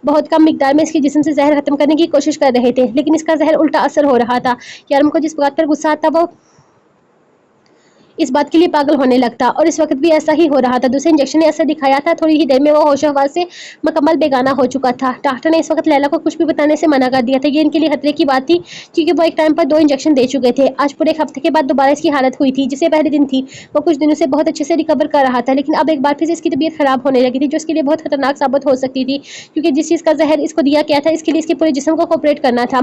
बहुत कम मिकदार में इसके जिस्म से जहर खत्म करने की कोशिश कर रहे थे, लेकिन इसका जहर उल्टा असर हो रहा था। यारम को जिस बात पर गुस्सा आता वो इस बात के लिए पागल होने लगता, और इस वक्त भी ऐसा ही हो रहा था। दूसरे इंजेक्शन ने असर दिखाया था, थोड़ी ही देर में वो होशो-हवास से मुकम्मल बेगाना हो चुका था। डॉक्टर ने इस वक्त लैला को कुछ भी बताने से मना कर दिया था। ये इनके लिए खतरे की बात थी, क्योंकि वो एक टाइम पर 2 इंजेक्शन दे चुके थे। आज पूरे एक हफ्ते के बाद दोबारा इसकी हालत हुई थी, जिसे पहले दिन थी वो कुछ दिनों से बहुत अच्छे से रिकवर कर रहा था, लेकिन अब एक बार फिर से इसकी तबीयत खराब होने लगी थी, जो इसके लिए बहुत खतरनाक साबित हो सकती थी, क्योंकि जिस चीज़ का जहर इसको दिया गया था, इसके लिए इसके पूरे जिस्म को कोऑपरेट करना था,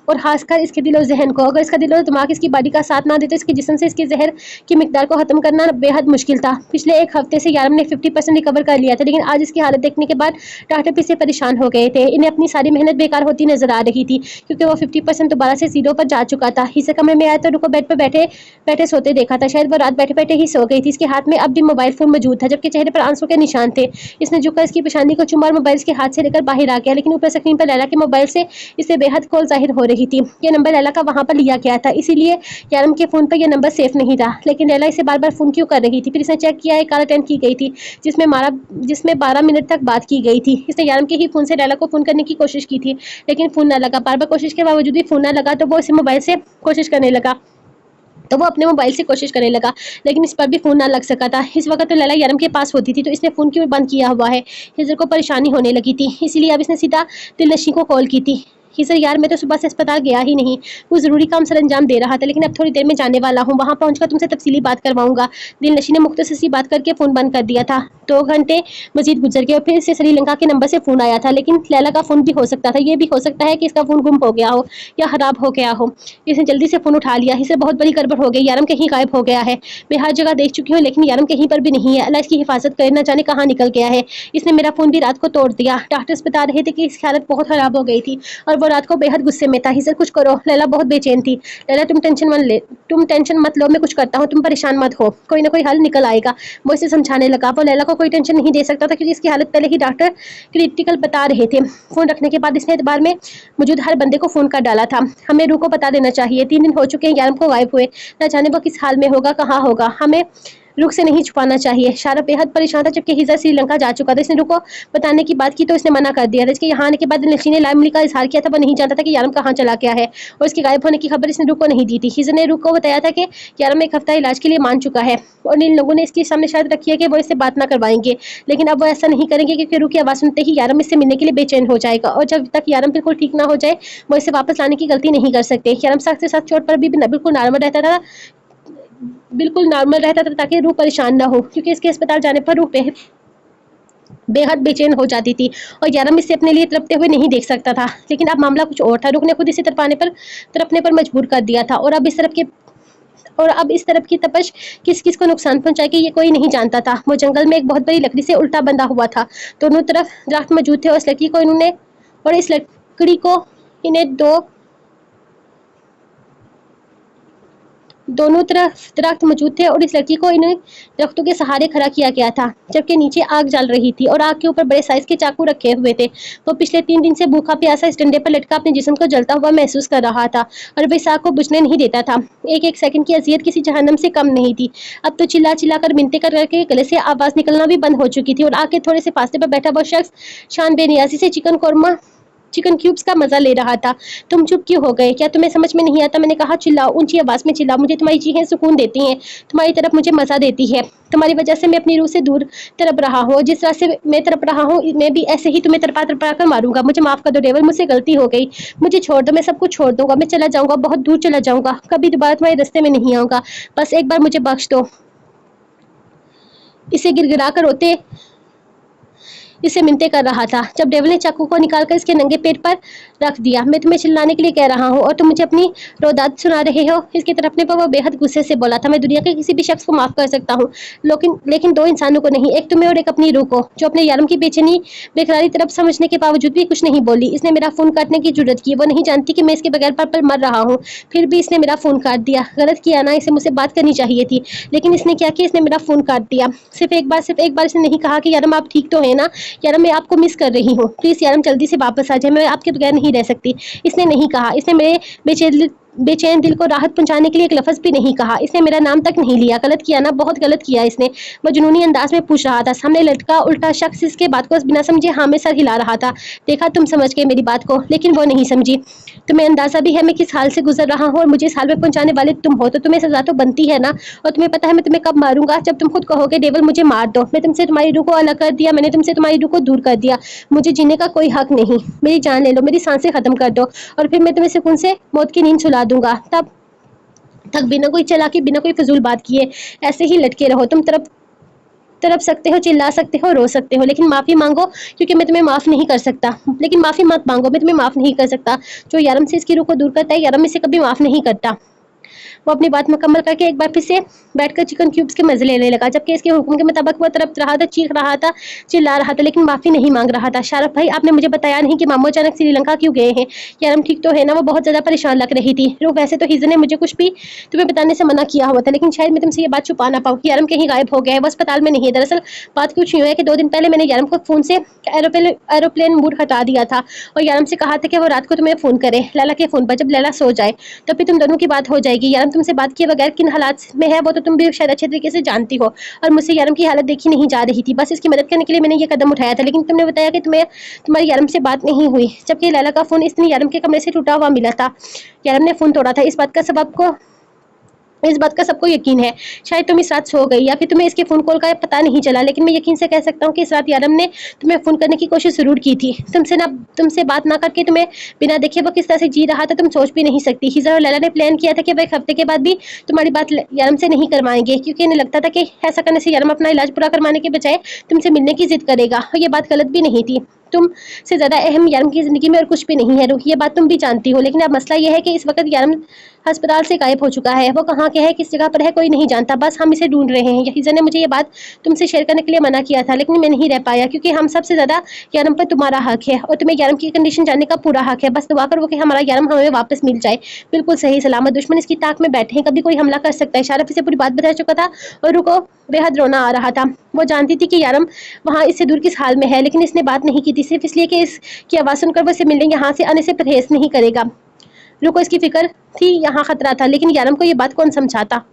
और खासकर इसके दिल और जहन को। अगर इसका दिल और दिमाग इसकी बॉडी का साथ ना दे तो इसके जिस्म से इसके जहर की मिकदार को खत्म करना बेहद मुश्किल था। पिछले एक हफ्ते से यारम ने 50% रिकवर कर लिया था, लेकिन आज इसकी हालत देखने के बाद डॉक्टर फिर से परेशान हो गए थे। इन्हें अपनी सारी मेहनत बेकार होती नजर आ रही थी, क्योंकि वो 50% दोबारा से 0 पर जा चुका था। इसे कमरे में आया तो रुको बेड पर बैठे बैठे सोते देखा था। शायद वो रात बैठे बैठे ही सो गई थी। इसके हाथ में अब भी मोबाइल फोन मौजूद था, जबकि चेहरे पर आंसू के निशान थे। इसने झुककर इसकी पेशानी को चुमा और मोबाइल के हाथ से लेकर बाहर आ गया, लेकिन ऊपर स्क्रीन पर लैला के मोबाइल से इसे बेहद कॉल जाहिर हो रही थी। ये नंबर लैला का वहां पर लिया गया था, इसीलिए यारम के फोन पर यह नंबर सेफ नहीं था। लेकिन लैला इसे बार बार फोन क्यों कर रही थी? फिर इसने चेक किया, एक कॉल अटेंड की गई थी, जिसमें 12 मिनट तक बात की गई थी। इसने यारम के ही फोन से लैला को फोन करने की कोशिश की थी, लेकिन फोन ना लगा। बार बार कोशिश के बावजूद भी फोन ना लगा, तो वो इसे मोबाइल से कोशिश करने लगा तो वो अपने मोबाइल से कोशिश करने लगा, लेकिन इस पर भी फोन ना लग सका था। इस वक्त तो लैला यारम के पास होती थी, तो इसने फोन क्यों बंद किया हुआ है? हिजर को परेशानी होने लगी थी, इसीलिए अब इसने सीधा दिलनशी को कॉल की थी। हिजर, यार मैं तो सुबह से अस्पताल गया ही नहीं, वो जरूरी काम सर अंजाम दे रहा था, लेकिन अब थोड़ी देर में जाने वाला हूँ, वहां पहुंचकर तुमसे तफसीली बात करवाऊंगा। दिलनशी ने मुख्तसर सी बात करके फोन बंद कर दिया था। 2 घंटे मजीद गुजर गए और फिर से श्रीलंका के नंबर से फोन आया था, लेकिन लैला का फोन भी हो सकता था। ये भी हो सकता है कि इसका फोन गुम हो गया हो या खराब हो गया हो। इसने जल्दी से फोन उठा लिया। इसे बहुत बड़ी गड़बड़ हो गई, यारम कहीं गायब हो गया है। मैं हर जगह देख चुकी हूँ, लेकिन यारम कहीं पर भी नहीं है। अल्लाह इसकी हिफाजत करे, न जाने कहाँ निकल गया है। इसने मेरा फोन भी रात को तोड़ दिया। डॉक्टर्स बता रहे थे कि इसकी हालत बहुत खराब हो गई थी और वो रात को बेहद गुस्से में था। हिजर, कुछ करो। लैला बहुत बेचैन थी। लैला, तुम टेंशन मत लो, मैं कुछ करता हूँ, तुम परेशान मत हो, कोई ना कोई हल निकल आएगा। वो इसे समझाने लगा। वो लैला को कोई टेंशन नहीं दे सकता था, क्योंकि इसकी हालत पहले ही डॉक्टर क्रिटिकल बता रहे थे। फोन रखने के बाद इसने एतबार में मौजूद हर बंदे को फोन कर डाला था। हमें रू को बता देना चाहिए, 3 दिन हो चुके हैं यारम को गायब हुए, न जाने वो किस हाल में होगा, कहाँ होगा। हमें रुख से नहीं छुपाना चाहिए। शारा बेहद परेशान था, जबकि हिजर श्रीलंका जा चुका था। इसने रुख को बताने की बात की तो इसने मना कर दिया था। इसके यहाँ आने के बाद दिलनशी ने लाइमली का इजहार किया था, वो नहीं जानता था कि यारम कहाँ चला गया है, और इसके गायब होने की खबर इसने रुख को नहीं दी थी। हिजर ने रुख को बताया था कि यारम एक हफ्ता इलाज के लिए मान चुका है, और इन लोगों ने इसके सामने शर्त रखी है कि वो इससे बात ना करवाएंगे, लेकिन अब वो ऐसा नहीं करेंगे, क्योंकि रुख की आवाज़ सुनते ही यारम इससे मिलने के लिए बेचैन हो जाएगा, और जब तक यारम बिल्कुल ठीक ना हो जाए वो इसे वापस लाने की गलती नहीं कर सकते। यारम सख्त से सख्त चोट पर भी बिल्कुल नॉर्मल रहता था, ताकि रूह परेशान ना हो, क्योंकि इसके अस्पताल जाने पर रूह बेहद बेचैन हो जाती थी, और यारम इसे अपने लिए तड़पते हुए नहीं देख सकता था। लेकिन अब मामला कुछ और था। रूह ने खुद इसे तड़पने पर मजबूर कर दिया था, और अब इस तरफ की तपश किस किस को नुकसान पहुंचाएगी ये कोई नहीं जानता था। वो जंगल में एक बहुत बड़ी लकड़ी से उल्टा बंधा हुआ था। दोनों तरफ दरख्त मौजूद थे, और इस लकड़ी को इन्हें दोनों तरफ दरख्त मौजूद थे, और इस लड़की को इन दरख्तों के सहारे खड़ा किया गया था, जबकि नीचे आग जल रही थी, और आग के ऊपर बड़े साइज के चाकू रखे हुए थे। वो पिछले 3 दिन से भूखा प्यासा इस डंडे पर लटका अपने जिस्म को जलता हुआ महसूस कर रहा था, और वह इस आग को बुझने नहीं देता था। एक एक सेकंड की अजियत किसी जहन्नम से कम नहीं थी। अब तो चिल्ला चिल्ला कर मिन्नतें करके गले से आवाज निकलना भी बंद हो चुकी थी, और आग के थोड़े से फासले पर बैठा वो शख्स शान बेनियाजी से चिकन क्यूब्स का मजा ले रहा था। तुम चुप क्यों हो गए? क्या तुम्हें समझ में नहीं आता? मैंने कहा चिल्लाओ, ऊंची आवाज में चिल्लाओ। मुझे तुम्हारी चीखें सुकून देती हैं, तुम्हारी तरफ मुझे मजा देती है। तुम्हारी वजह से मैं अपनी रूह से दूर तड़प रहा हूँ। जिस तरह से मैं तड़प रहा हूँ, मैं भी ऐसे ही तुम्हें तड़पा तड़पा कर मारूंगा। मुझे माफ कर दो डेविल, मुझसे गलती हो गई, मुझे छोड़ दो, मैं सब कुछ छोड़ दूंगा, मैं चला जाऊंगा, बहुत दूर चला जाऊंगा, कभी दोबारा तुम्हारे रास्ते में नहीं आऊंगा, बस एक बार मुझे बख्श दो। इसे गिड़गिड़ा कर रोते इससे मिन्नतें कर रहा था। जब डेविल ने चाकू को निकालकर इसके नंगे पेट पर रख दिया। मैं तुम्हें चिल्लाने के लिए कह रहा हूँ और तुम मुझे अपनी रोदात सुना रहे हो। इसकी तरफने पर वो बेहद गुस्से से बोला था। मैं दुनिया के किसी भी शख्स को माफ कर सकता हूँ, लेकिन दो इंसानों को नहीं, एक तुम्हें और एक अपनी रूह को, जो अपने यारम की बेचैनी बेकरारी तरफ समझने के बावजूद भी कुछ नहीं बोली। इसने मेरा फोन काटने की जुर्रत की। वो नहीं जानती कि मैं इसके बगैर पल पल मर रहा हूँ, फिर भी इसने मेरा फोन काट दिया। गलत किया ना, इसे मुझसे बात करनी चाहिए थी, लेकिन इसने क्या किया, इसने मेरा फोन काट दिया। सिर्फ एक बार इसने नहीं कहा कि यारम आप ठीक तो है ना, यारम मैं आपको मिस कर रही हूँ, प्लीज यारम जल्दी से वापस आ जाए, मैं आपके बगैर नहीं रह सकती। इसने नहीं कहा। इसने मेरे बेचैन दिल को राहत पहुंचाने के लिए एक लफ्ज भी नहीं कहा। इसने मेरा नाम तक नहीं लिया। गलत किया ना, बहुत गलत किया इसने। वो जुनूनी अंदाज में पूछ रहा था। सामने लटका उल्टा शख्स इसके बात को बिना समझे हाँ में सर हिला रहा था। देखा, तुम समझ गए मेरी बात को, लेकिन वो नहीं समझी। तुम्हें अंदाजा भी है मैं किस हाल से गुजर रहा हूँ और मुझे इस हाल में पहुंचाने वाले तुम हो, तो तुम्हें सजा तो बनती है ना। और तुम्हें पता है मैं तुम्हें कब मारूंगा, जब तुम खुद कहोगे डेविल मुझे मार दो। मैं तुमसे तुम्हारी रूह को अलग कर दिया, मैंने तुमसे तुम्हारी रूह को दूर कर दिया। मुझे जीने का कोई हक नहीं। मेरी जान ले लो, मेरी सांसें खत्म कर दो और फिर मैं तुम्हें सुकून से मौत की नींद सुला दूंगा। तब तक बिना कोई चालाकी, बिना कोई फजूल बात किए ऐसे ही लटके रहो। तुम तड़प सकते हो, चिल्ला सकते हो, रो सकते हो, लेकिन माफी मांगो, क्योंकि मैं तुम्हें माफ नहीं कर सकता। लेकिन माफी मत मांगो, मैं तुम्हें माफ नहीं कर सकता। जो यारम से इसकी रूह को दूर करता है, यारम इसे कभी माफ नहीं करता। वो अपनी बात मुकम्मल करके एक बार फिर से बैठकर चिकन क्यूब्स के मजे लेने लगा, जबकि इसके हुक्म के मुताबिक वो तड़प रहा था, चीख रहा था, चिल्ला रहा था, लेकिन माफी नहीं मांग रहा था। शारफ भाई, आपने मुझे बताया नहीं कि मामू अचानक श्रीलंका क्यों गए हैं। यारम ठीक तो है ना? वो बहुत ज्यादा परेशान लग रही थी। रुक, वैसे तो हिजर ने मुझे कुछ भी तुम्हें बताने से मना किया हुआ था, लेकिन शायद मैं तुमसे ये बात छुपा ना पाऊँ कि यारम कहीं गायब हो गया है, वो अस्पताल में नहीं है। दरअसल बात कुछ यूँ है कि 2 दिन पहले मैंने यारम को फोन से एरोप्लेन मोड हटा दिया था और यारम से कहा था कि वो रात को तुम्हें फोन करे, लैला के फोन पर, जब लैला सो जाए तो फिर तुम दोनों की बात हो जाएगी। यारम तुमसे बात किए बगैर किन हालात में है वो तो तुम भी शायद अच्छे तरीके से जानती हो, और मुझसे यारम की हालत देखी नहीं जा रही थी। बस इसकी मदद करने के लिए मैंने ये कदम उठाया था, लेकिन तुमने बताया कि तुम्हारी यारम से बात नहीं हुई, जबकि लैला का फोन इस दिन यारम के कमरे से टूटा हुआ मिला था। यारम ने फोन तोड़ा था। इस बात का सबको यकीन है। शायद तुम इस रात सो गई या फिर तुम्हें इसके फोन कॉल का पता नहीं चला, लेकिन मैं यकीन से कह सकता हूँ कि इस रात यारम ने तुम्हें फोन करने की कोशिश जरूर की थी। तुमसे बात ना करके तुम्हें बिना देखे वो किस तरह से जी रहा था तुम सोच भी नहीं सकती। हिजर और लैला ने प्लान किया था कि वो 1 हफ्ते के बाद भी तुम्हारी बात यारम से नहीं करवाएंगे, क्योंकि इन्हें लगता था कि ऐसा करने से यारम अपना इलाज पूरा करवाने के बजाय तुमसे मिलने की जिद करेगा। और ये बात गलत भी नहीं थी। तुम से ज्यादा अहम यारम की जिंदगी में और कुछ भी नहीं है रूह, ये बात तुम भी जानती हो। लेकिन अब मसला ये है कि इस वक्त यारम अस्पताल से गायब हो चुका है। वो कहाँ के है, किस जगह पर है, कोई नहीं जानता। बस हम इसे ढूंढ रहे हैं। हिजर ने मुझे ये बात तुमसे शेयर करने के लिए मना किया था, लेकिन मैं नहीं रह पाया, क्योंकि हम सबसे ज्यादा यारम पर तुम्हारा हक है और तुम्हें यारम की कंडीशन जानने का पूरा हक है। बस दुआ करो कि हमारा यारम हमें वापस मिल जाए, बिल्कुल सही सलामत। दुश्मन इसकी ताक में बैठे हैं, कभी कोई हमला कर सकता है। शारफ इसे पूरी बात बता चुका था और रुको बेहद रोना आ रहा था। वो जानती थी कि यारम वहाँ इससे दूर किस हाल में है, लेकिन इसने बात नहीं की थी, सिर्फ इसलिए कि इसकी आवाज़ सुनकर वो इसे मिलने यहाँ से आने से परहेज नहीं करेगा। रुको, इसकी फिक्र थी, यहाँ खतरा था, लेकिन यारम को ये बात कौन समझाता।